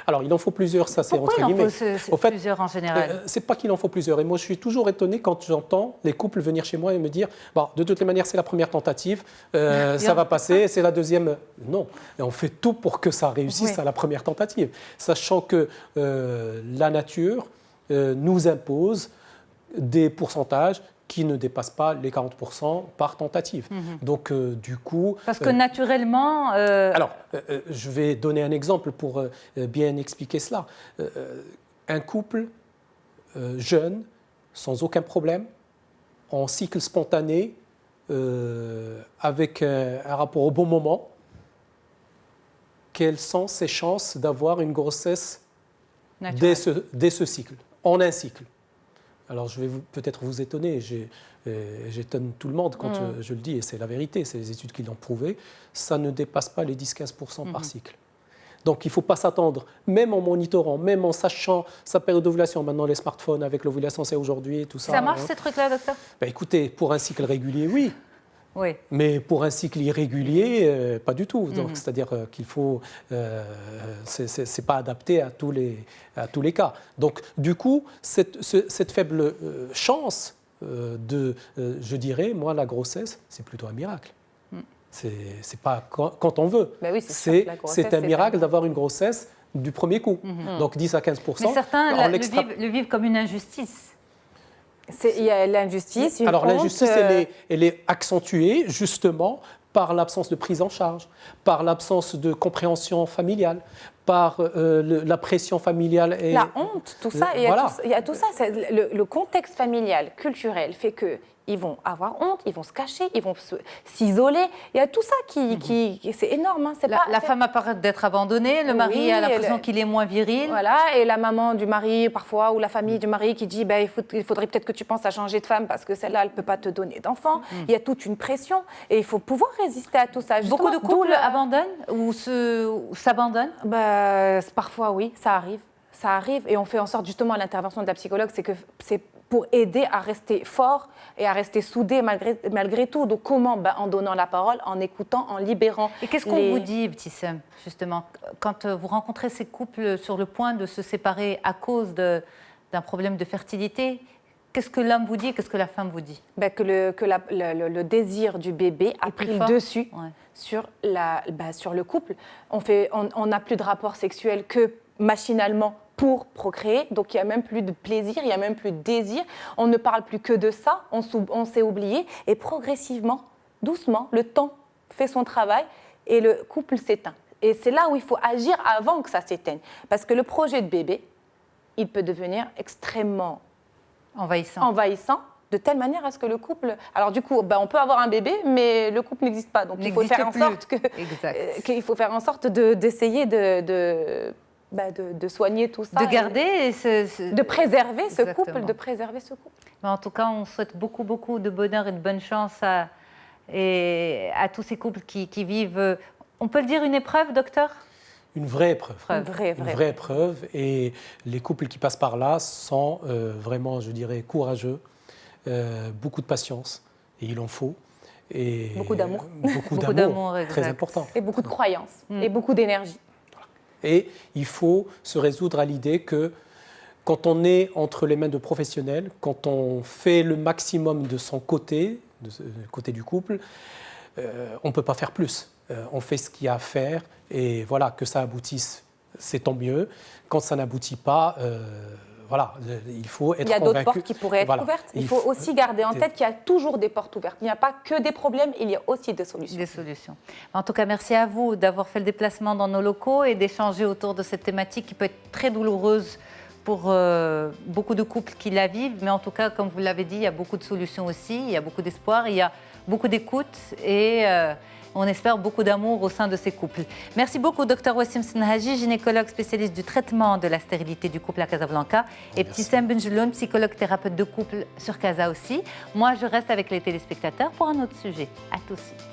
Alors il en faut plusieurs, ça c'est entre guillemets. Pourquoi il en faut plusieurs en général? C'est pas qu'il en faut plusieurs. Et moi je suis toujours étonné quand j'entends les couples venir chez moi et me dire de toutes les manières c'est la première tentative, ça va passer, c'est la deuxième. Non, et on fait tout pour que ça réussisse à la première tentative. Sachant que la nature nous impose des pourcentages qui ne dépasse pas les 40% par tentative. Donc, du coup... Parce que naturellement... Alors, je vais donner un exemple pour bien expliquer cela. Un couple jeune, sans aucun problème, en cycle spontané, avec un rapport au bon moment, quelles sont ses chances d'avoir une grossesse dès ce cycle, en un cycle? Alors, je vais peut-être vous étonner, j'étonne tout le monde quand je le dis, et c'est la vérité, c'est les études qui l'ont prouvé, ça ne dépasse pas les 10-15% par cycle. Donc, il ne faut pas s'attendre, même en monitorant, même en sachant sa période d'ovulation. Maintenant, les smartphones avec l'ovulation, c'est aujourd'hui, tout ça. Ça marche, ces trucs-là, docteur? Écoutez, pour un cycle régulier, oui. Oui. Mais pour un cycle irrégulier, pas du tout. Donc, c'est-à-dire qu'il faut, c'est pas adapté à tous les cas. Donc, du coup, cette faible chance je dirais, moi, la grossesse, c'est plutôt un miracle. C'est pas quand on veut. Ben oui, c'est un miracle d'avoir une grossesse du premier coup. Donc 10 à 15%. Mais certains le vivent comme une injustice. Il y a l'injustice. Alors l'injustice, elle est accentuée justement par l'absence de prise en charge, par l'absence de compréhension familiale, par la pression familiale. Et la honte, tout ça. Il y a tout ça. Le contexte familial, culturel fait que ils vont avoir honte, ils vont se cacher, ils vont s'isoler. Il y a tout ça qui c'est énorme. Hein. La femme a peur d'être abandonnée, le mari a l'impression qu'il est moins viril. Voilà, et la maman du mari, parfois, ou la famille du mari qui dit il faudrait peut-être que tu penses à changer de femme parce que celle-là, elle ne peut pas te donner d'enfant. Il y a toute une pression et il faut pouvoir résister à tout ça. Beaucoup de couples abandonnent ou s'abandonnent? Parfois, oui, ça arrive. Ça arrive et on fait en sorte, justement, à l'intervention de la psychologue, c'est pour aider à rester fort et à rester soudé malgré tout. Donc comment? En donnant la parole, en écoutant, en libérant. Et qu'est-ce qu'on vous dit, Ibtissam, justement, quand vous rencontrez ces couples sur le point de se séparer à cause d'un problème de fertilité? Qu'est-ce que l'homme vous dit? Qu'est-ce que la femme vous dit? Que le désir du bébé a pris le dessus sur le couple. On n'a plus de rapport sexuel que machinalement pour procréer, donc il n'y a même plus de plaisir, il n'y a même plus de désir, on ne parle plus que de ça, on s'est oublié, et progressivement, doucement, le temps fait son travail et le couple s'éteint. Et c'est là où il faut agir avant que ça s'éteigne, parce que le projet de bébé, il peut devenir extrêmement envahissant de telle manière à ce que le couple... Alors du coup, on peut avoir un bébé, mais le couple n'existe pas, donc il faut faire en sorte qu'il faut faire en sorte d'essayer de soigner tout ça. De garder de préserver ce couple, En tout cas, on souhaite beaucoup, beaucoup de bonheur et de bonne chance à tous ces couples qui vivent, on peut le dire, une épreuve, docteur? Une vraie épreuve. Une vraie épreuve. Et les couples qui passent par là sont vraiment, je dirais, courageux, beaucoup de patience, et il en faut. Et beaucoup d'amour. Beaucoup d'amour, très important. Et beaucoup de croyance, et beaucoup d'énergie. Et il faut se résoudre à l'idée que quand on est entre les mains de professionnels, quand on fait le maximum de son côté, du côté du couple, on ne peut pas faire plus. On fait ce qu'il y a à faire et voilà, que ça aboutisse, c'est tant mieux. Quand ça n'aboutit pas, il faut être convaincu. Il y a d'autres portes qui pourraient être ouvertes. Il faut aussi garder en tête qu'il y a toujours des portes ouvertes. Il n'y a pas que des problèmes, il y a aussi des solutions. Des solutions. En tout cas, merci à vous d'avoir fait le déplacement dans nos locaux et d'échanger autour de cette thématique qui peut être très douloureuse pour beaucoup de couples qui la vivent. Mais en tout cas, comme vous l'avez dit, il y a beaucoup de solutions aussi, il y a beaucoup d'espoir, il y a beaucoup d'écoute et on espère beaucoup d'amour au sein de ces couples. Merci beaucoup, Dr Wassim Senhaji, gynécologue spécialiste du traitement de la stérilité du couple à Casablanca, et Ibtissam Benjeloun, psychologue thérapeute de couple sur Casa aussi. Moi, je reste avec les téléspectateurs pour un autre sujet. À tout de suite.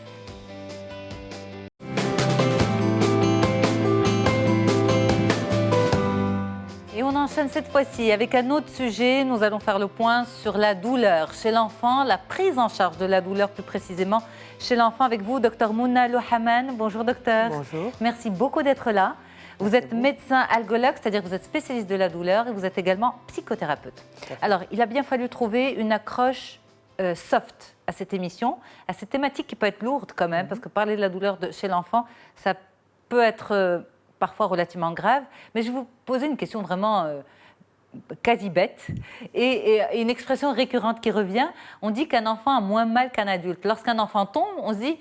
Et on enchaîne cette fois-ci avec un autre sujet. Nous allons faire le point sur la douleur chez l'enfant, la prise en charge de la douleur plus précisément chez l'enfant avec vous, Dr Mouna Louhaman. Bonjour docteur. Bonjour. Merci beaucoup d'être là. Vous êtes médecin algologue, c'est-à-dire que vous êtes spécialiste de la douleur et vous êtes également psychothérapeute. Alors, il a bien fallu trouver une accroche soft à cette émission, à cette thématique qui peut être lourde quand même, parce que parler de la douleur chez l'enfant, ça peut être... parfois relativement grave, mais je vais vous poser une question vraiment quasi bête et une expression récurrente qui revient. On dit qu'un enfant a moins mal qu'un adulte. Lorsqu'un enfant tombe, on se dit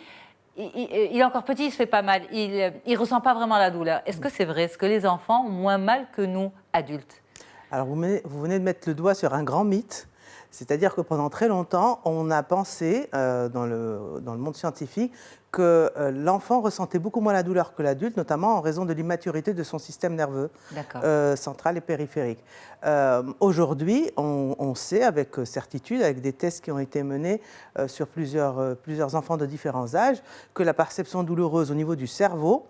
il est encore petit, il se fait pas mal, il ne ressent pas vraiment la douleur. Est-ce que c'est vrai? Est-ce que les enfants ont moins mal que nous, adultes? Alors vous venez de mettre le doigt sur un grand mythe. C'est-à-dire que pendant très longtemps, on a pensé dans le monde scientifique que l'enfant ressentait beaucoup moins la douleur que l'adulte, notamment en raison de l'immaturité de son système nerveux central et périphérique. Aujourd'hui, on sait avec certitude, avec des tests qui ont été menés sur plusieurs enfants de différents âges, que la perception douloureuse au niveau du cerveau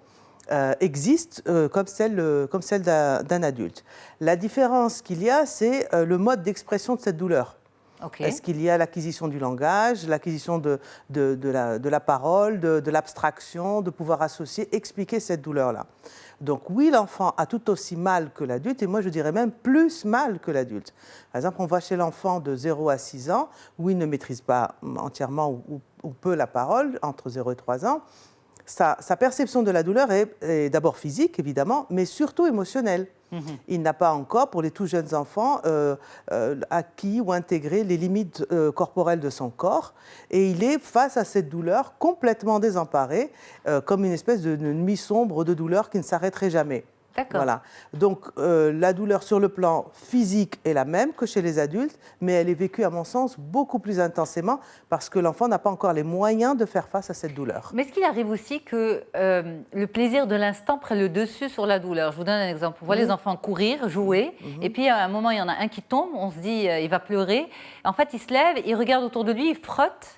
existe comme celle d'un adulte. La différence qu'il y a, c'est le mode d'expression de cette douleur. Okay. Est-ce qu'il y a l'acquisition du langage, l'acquisition de la parole, de l'abstraction, de pouvoir associer, expliquer cette douleur-là. Donc oui, l'enfant a tout aussi mal que l'adulte, et moi je dirais même plus mal que l'adulte. Par exemple, on voit chez l'enfant de 0 à 6 ans, où il ne maîtrise pas entièrement ou peu la parole, entre 0 et 3 ans, sa perception de la douleur est d'abord physique, évidemment, mais surtout émotionnelle. Il n'a pas encore, pour les tout jeunes enfants, acquis ou intégré les limites corporelles de son corps. Et il est face à cette douleur complètement désemparé, comme une espèce de nuit sombre de douleur qui ne s'arrêterait jamais. D'accord. Voilà. Donc la douleur sur le plan physique est la même que chez les adultes, mais elle est vécue, à mon sens, beaucoup plus intensément parce que l'enfant n'a pas encore les moyens de faire face à cette douleur. Mais est-ce qu'il arrive aussi que le plaisir de l'instant prenne le dessus sur la douleur? Je vous donne un exemple. On voit les enfants courir, jouer, et puis à un moment, il y en a un qui tombe, on se dit il va pleurer. En fait, il se lève, il regarde autour de lui, il frotte,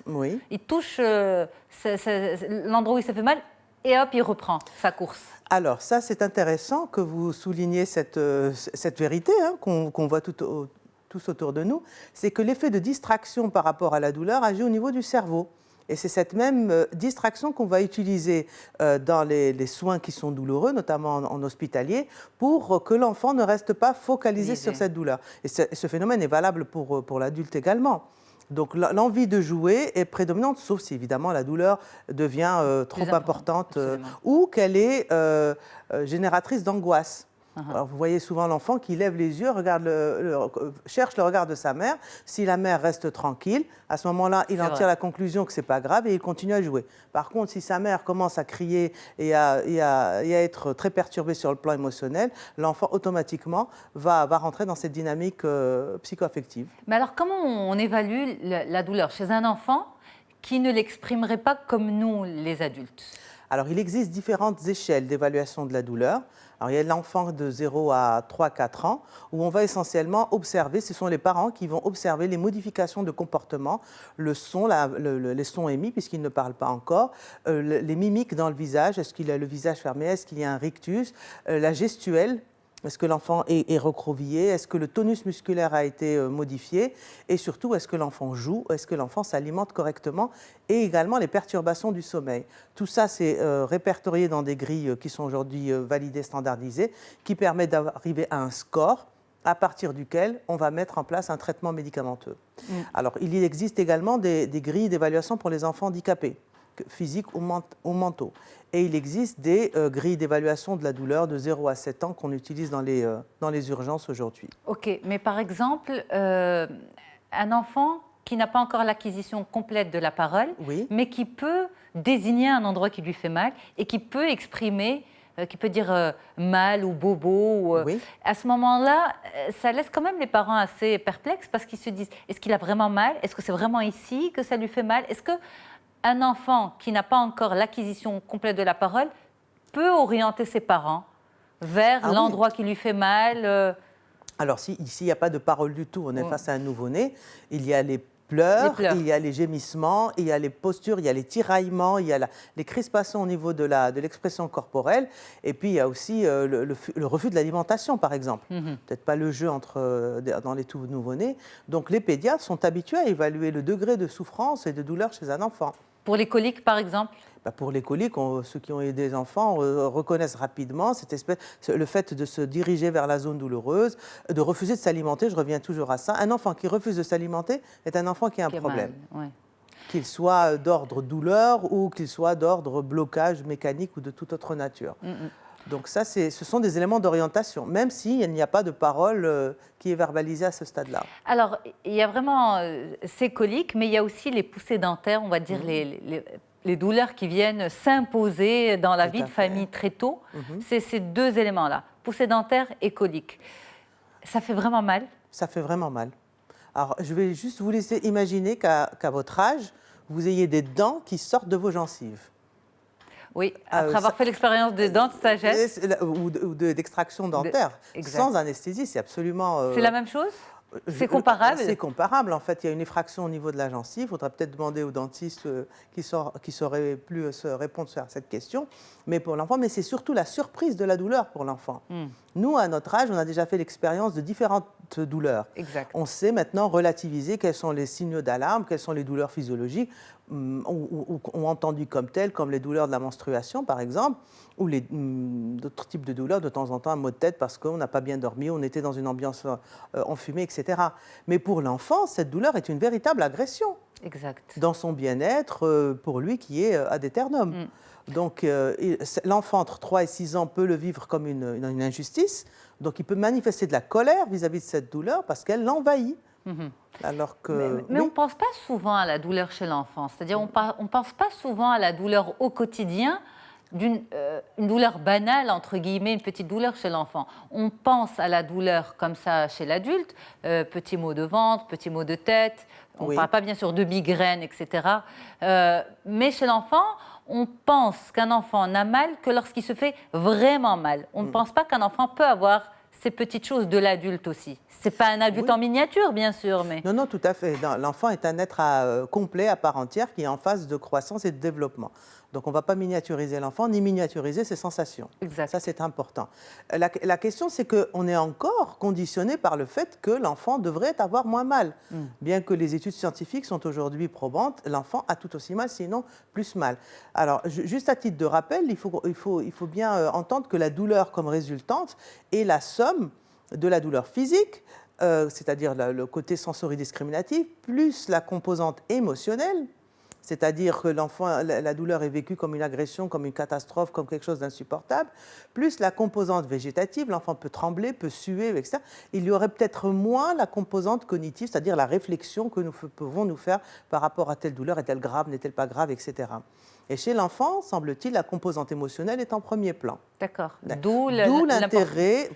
il touche l'endroit où il s'est fait mal, et hop, il reprend sa course. Alors, ça, c'est intéressant que vous souligniez cette vérité qu'on voit tous autour de nous. C'est que l'effet de distraction par rapport à la douleur agit au niveau du cerveau. Et c'est cette même distraction qu'on va utiliser dans les soins qui sont douloureux, notamment en hospitalier, pour que l'enfant ne reste pas focalisé sur cette douleur. Et ce phénomène est valable pour l'adulte également. Donc l'envie de jouer est prédominante, sauf si évidemment la douleur devient trop importante ou qu'elle est génératrice d'angoisse. Alors, vous voyez souvent l'enfant qui lève les yeux, cherche le regard de sa mère. Si la mère reste tranquille, à ce moment-là, il en tire la conclusion que ce n'est pas grave et il continue à jouer. Par contre, si sa mère commence à crier et à être très perturbé sur le plan émotionnel, l'enfant automatiquement va rentrer dans cette dynamique psychoaffective. Mais alors, comment on évalue la douleur chez un enfant qui ne l'exprimerait pas comme nous, les adultes? Alors, il existe différentes échelles d'évaluation de la douleur. Alors, il y a l'enfant de 0 à 3-4 ans, où on va essentiellement observer, ce sont les parents qui vont observer les modifications de comportement, le son, les sons émis, puisqu'il ne parle pas encore, les mimiques dans le visage, est-ce qu'il a le visage fermé, est-ce qu'il y a un rictus, la gestuelle. Est-ce que l'enfant est recroquevillé? Est-ce que le tonus musculaire a été modifié? Et surtout, est-ce que l'enfant joue? Est-ce que l'enfant s'alimente correctement? Et également les perturbations du sommeil. Tout ça, c'est répertorié dans des grilles qui sont aujourd'hui validées, standardisées, qui permettent d'arriver à un score à partir duquel on va mettre en place un traitement médicamenteux. Alors, il existe également des grilles d'évaluation pour les enfants handicapés, physiques ou mentaux. Et il existe des grilles d'évaluation de la douleur de 0 à 7 ans qu'on utilise dans les urgences aujourd'hui. Ok, mais par exemple, un enfant qui n'a pas encore l'acquisition complète de la parole, mais qui peut désigner un endroit qui lui fait mal et qui peut exprimer, qui peut dire mal ou bobo. À ce moment-là, ça laisse quand même les parents assez perplexes parce qu'ils se disent, est-ce qu'il a vraiment mal? Est-ce que c'est vraiment ici que ça lui fait mal? Est-ce qu'un enfant qui n'a pas encore l'acquisition complète de la parole peut orienter ses parents vers l'endroit qui lui fait mal Alors, ici, il n'y a pas de parole du tout. On est face à un nouveau-né. Il y a les pleurs, il y a les gémissements, il y a les postures, il y a les tiraillements, il y a les crispations au niveau de l'expression corporelle. Et puis, il y a aussi le refus de l'alimentation, par exemple. Peut-être pas le jeu dans les tout nouveau-nés. Donc, les pédiatres sont habitués à évaluer le degré de souffrance et de douleur chez un enfant. Pour les coliques, par exemple? Pour les coliques, ceux qui ont eu des enfants reconnaissent rapidement le fait de se diriger vers la zone douloureuse, de refuser de s'alimenter. Je reviens toujours à ça. Un enfant qui refuse de s'alimenter est un enfant qui a un problème. Qu'il soit d'ordre douleur ou qu'il soit d'ordre blocage mécanique ou de toute autre nature. Donc ça, ce sont des éléments d'orientation, même s'il n'y a pas de parole qui est verbalisée à ce stade-là. Alors, il y a vraiment ces coliques, mais il y a aussi les poussées dentaires, on va dire les douleurs qui viennent s'imposer dans la vie de famille très tôt. C'est ces deux éléments-là, poussées dentaires et coliques. Ça fait vraiment mal? Ça fait vraiment mal. Alors, je vais juste vous laisser imaginer qu'à votre âge, vous ayez des dents qui sortent de vos gencives. Oui, après avoir fait l'expérience des dents de sagesse. Ou d'extraction dentaire, sans anesthésie, c'est absolument... C'est la même chose? C'est comparable? C'est comparable. En fait, il y a une effraction au niveau de la gencive. Il faudra peut-être demander au dentiste qui saurait plus se répondre à cette question. Mais pour l'enfant, mais c'est surtout la surprise de la douleur pour l'enfant. Nous, à notre âge, on a déjà fait l'expérience de différentes douleurs. Exact. On sait maintenant relativiser quels sont les signaux d'alarme, quelles sont les douleurs physiologiques ou entendues comme telles, comme les douleurs de la menstruation, par exemple, ou d'autres types de douleurs, de temps en temps, un maux de tête parce qu'on n'a pas bien dormi, on était dans une ambiance enfumée, etc. Mais pour l'enfant, cette douleur est une véritable agression. Exact. Dans son bien-être, pour lui qui est ad aeternum. Donc l'enfant entre 3 et 6 ans peut le vivre comme une injustice. Donc il peut manifester de la colère vis-à-vis de cette douleur parce qu'elle l'envahit. Alors que, mais on ne pense pas souvent à la douleur chez l'enfant. C'est-à-dire on ne pense pas souvent à la douleur au quotidien, une douleur banale, entre guillemets, une petite douleur chez l'enfant. On pense à la douleur comme ça chez l'adulte, petits maux de ventre, petits maux de tête. On ne parle pas bien sûr de migraine, etc. Mais chez l'enfant, on pense qu'un enfant n'a mal que lorsqu'il se fait vraiment mal. On ne pense pas qu'un enfant peut avoir ces petites choses de l'adulte aussi. Ce n'est pas un adulte en miniature, bien sûr. Mais... Non, tout à fait. L'enfant est un être complet, à part entière, qui est en phase de croissance et de développement. Donc, on ne va pas miniaturiser l'enfant, ni miniaturiser ses sensations. Exact. Ça, c'est important. La question, c'est qu'on est encore conditionné par le fait que l'enfant devrait avoir moins mal. Bien que les études scientifiques sont aujourd'hui probantes, l'enfant a tout aussi mal, sinon plus mal. Alors, juste à titre de rappel, il faut bien entendre que la douleur comme résultante est la somme de la douleur physique, c'est-à-dire le côté sensoridiscriminatif, plus la composante émotionnelle, c'est-à-dire que la douleur est vécue comme une agression, comme une catastrophe, comme quelque chose d'insupportable, plus la composante végétative, l'enfant peut trembler, peut suer, etc. Il y aurait peut-être moins la composante cognitive, c'est-à-dire la réflexion que nous pouvons nous faire par rapport à telle douleur, est-elle grave, n'est-elle pas grave, etc. Et chez l'enfant, semble-t-il, la composante émotionnelle est en premier plan. D'accord. D'où l'intérêt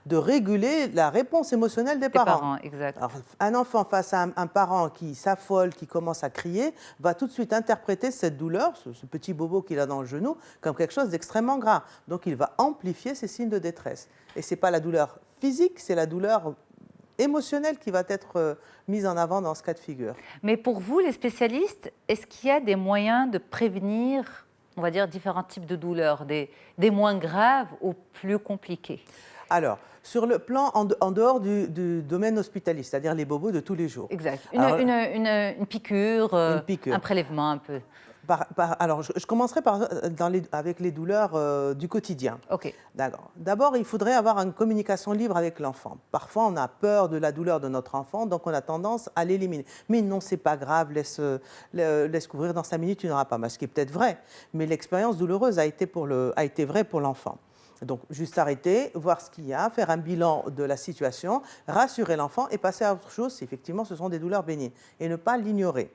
de réguler la réponse émotionnelle des parents. Exact. Alors, un enfant face à un parent qui s'affole, qui commence à crier, va tout de suite interpréter cette douleur, ce petit bobo qu'il a dans le genou, comme quelque chose d'extrêmement grave. Donc il va amplifier ses signes de détresse. Et ce n'est pas la douleur physique, c'est la douleur émotionnelle qui va être mise en avant dans ce cas de figure. Mais pour vous, les spécialistes, est-ce qu'il y a des moyens de prévenir, on va dire, différents types de douleurs, des moins graves aux plus compliquées? Alors, sur le plan en dehors du domaine hospitalier, c'est-à-dire les bobos de tous les jours. Exact. Une piqûre, un prélèvement un peu. Alors, je commencerai avec les douleurs du quotidien. OK. D'accord. D'abord, il faudrait avoir une communication libre avec l'enfant. Parfois, on a peur de la douleur de notre enfant, donc on a tendance à l'éliminer. Mais non, c'est pas grave, laisse couvrir dans 5 minutes, tu n'auras pas mal. Ce qui est peut-être vrai, mais l'expérience douloureuse a été vraie pour l'enfant. Donc, juste arrêter, voir ce qu'il y a, faire un bilan de la situation, rassurer l'enfant et passer à autre chose si effectivement ce sont des douleurs bénignes et ne pas l'ignorer.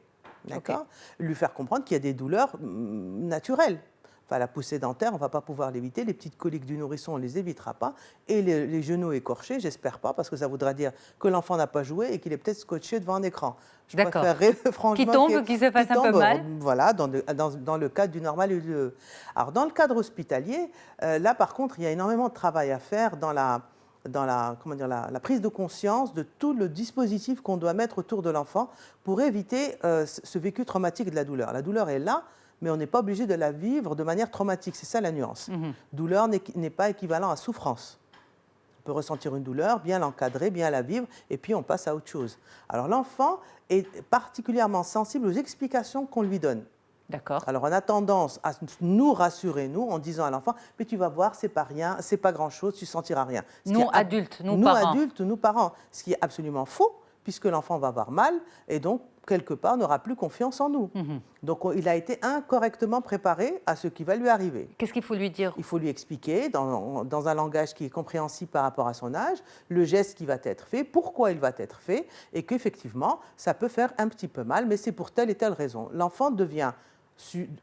D'accord. Okay. Lui faire comprendre qu'il y a des douleurs naturelles. Enfin, la poussée dentaire, on ne va pas pouvoir l'éviter. Les petites coliques du nourrisson, on ne les évitera pas. Et les genoux écorchés, j'espère pas, parce que ça voudra dire que l'enfant n'a pas joué et qu'il est peut-être scotché devant un écran. Je préférerais franchement... Qui tombe, qui se fasse un peu mal. Voilà, dans le cadre du normal. Alors, dans le cadre hospitalier, là, par contre, il y a énormément de travail à faire dans la prise de conscience de tout le dispositif qu'on doit mettre autour de l'enfant pour éviter ce vécu traumatique de la douleur. La douleur est là, mais on n'est pas obligé de la vivre de manière traumatique. C'est ça la nuance. Douleur n'est pas équivalent à souffrance. On peut ressentir une douleur, bien l'encadrer, bien la vivre, et puis on passe à autre chose. Alors l'enfant est particulièrement sensible aux explications qu'on lui donne. D'accord. Alors, on a tendance à nous rassurer, nous, en disant à l'enfant, mais tu vas voir, c'est pas rien, c'est pas grand-chose, tu sentiras rien. Nous, adultes, nous, parents. Nous, adultes, nous, parents. Ce qui est absolument faux, puisque l'enfant va avoir mal et donc, quelque part, n'aura plus confiance en nous. Donc, il a été incorrectement préparé à ce qui va lui arriver. Qu'est-ce qu'il faut lui dire? Il faut lui expliquer, dans un langage qui est compréhensible par rapport à son âge, le geste qui va être fait, pourquoi il va être fait, et qu'effectivement, ça peut faire un petit peu mal, mais c'est pour telle et telle raison. L'enfant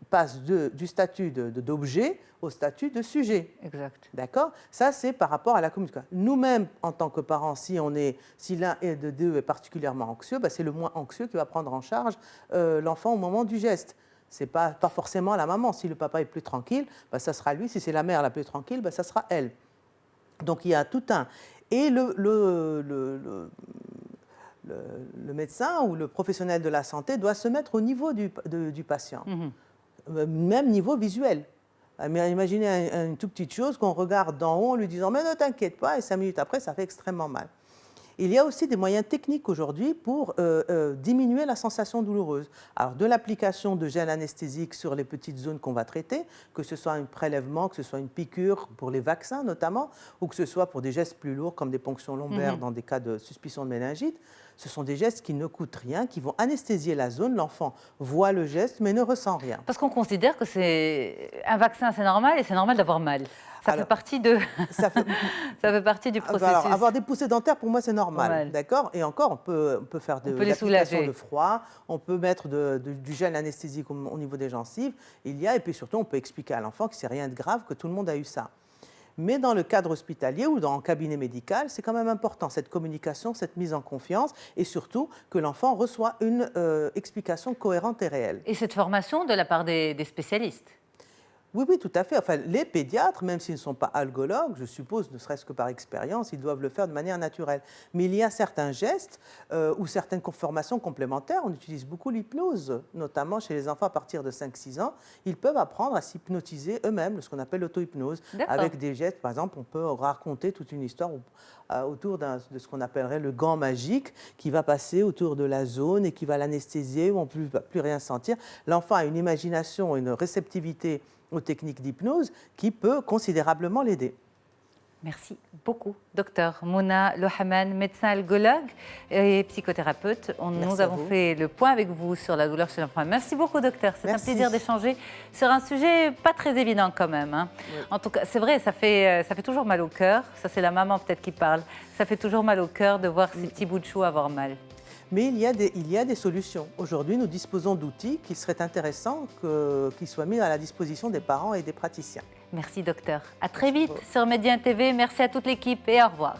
passe du statut d'objet au statut de sujet. Exact. D'accord? Ça, c'est par rapport à la communication. Nous-mêmes, en tant que parents, si l'un de deux est particulièrement anxieux, c'est le moins anxieux qui va prendre en charge l'enfant au moment du geste. Ce n'est pas forcément la maman. Si le papa est plus tranquille, ça sera lui. Si c'est la mère la plus tranquille, ça sera elle. Donc, il y a tout un... Et le médecin ou le professionnel de la santé doit se mettre au niveau du patient, même niveau visuel. Imaginez une toute petite chose qu'on regarde d'en haut en lui disant « mais ne t'inquiète pas » et 5 minutes après, ça fait extrêmement mal. Il y a aussi des moyens techniques aujourd'hui pour diminuer la sensation douloureuse. Alors, de l'application de gel anesthésique sur les petites zones qu'on va traiter, que ce soit un prélèvement, que ce soit une piqûre pour les vaccins notamment, ou que ce soit pour des gestes plus lourds comme des ponctions lombaires dans des cas de suspicion de méningite. Ce sont des gestes qui ne coûtent rien, qui vont anesthésier la zone. L'enfant voit le geste mais ne ressent rien. Parce qu'on considère que c'est un vaccin, c'est normal et c'est normal d'avoir mal. Ça fait partie ça fait partie du processus. Alors, avoir des poussées dentaires, pour moi, c'est normal. D'accord? Et encore, on peut faire de l'application de froid, on peut mettre du gel anesthésique au niveau des gencives. Et puis surtout, on peut expliquer à l'enfant que c'est rien de grave, que tout le monde a eu ça. Mais dans le cadre hospitalier ou dans un cabinet médical, c'est quand même important, cette communication, cette mise en confiance, et surtout que l'enfant reçoit une explication cohérente et réelle. Et cette formation de la part des spécialistes? Oui, tout à fait. Enfin, les pédiatres, même s'ils ne sont pas algologues, je suppose, ne serait-ce que par expérience, ils doivent le faire de manière naturelle. Mais il y a certains gestes ou certaines formations complémentaires. On utilise beaucoup l'hypnose, notamment chez les enfants à partir de 5-6 ans. Ils peuvent apprendre à s'hypnotiser eux-mêmes, ce qu'on appelle l'auto-hypnose. Avec des gestes, par exemple, on peut raconter toute une histoire autour de ce qu'on appellerait le gant magique qui va passer autour de la zone et qui va l'anesthésier, où on ne va plus rien sentir. L'enfant a une imagination, une réceptivité aux techniques d'hypnose qui peut considérablement l'aider. Merci beaucoup, docteur Mouna Lohaman, médecin algologue et psychothérapeute. Nous avons fait le point avec vous sur la douleur chez l'enfant. Merci beaucoup, docteur. C'est un plaisir d'échanger sur un sujet pas très évident quand même. Oui. En tout cas, c'est vrai, ça fait toujours mal au cœur. Ça, c'est la maman peut-être qui parle. Ça fait toujours mal au cœur de voir ces petits bouts de chou avoir mal. Mais il y a des solutions. Aujourd'hui, nous disposons d'outils qu'il serait intéressant qu'ils soient mis à la disposition des parents et des praticiens. Merci, docteur. À très vite sur Médien TV. Merci à toute l'équipe et au revoir.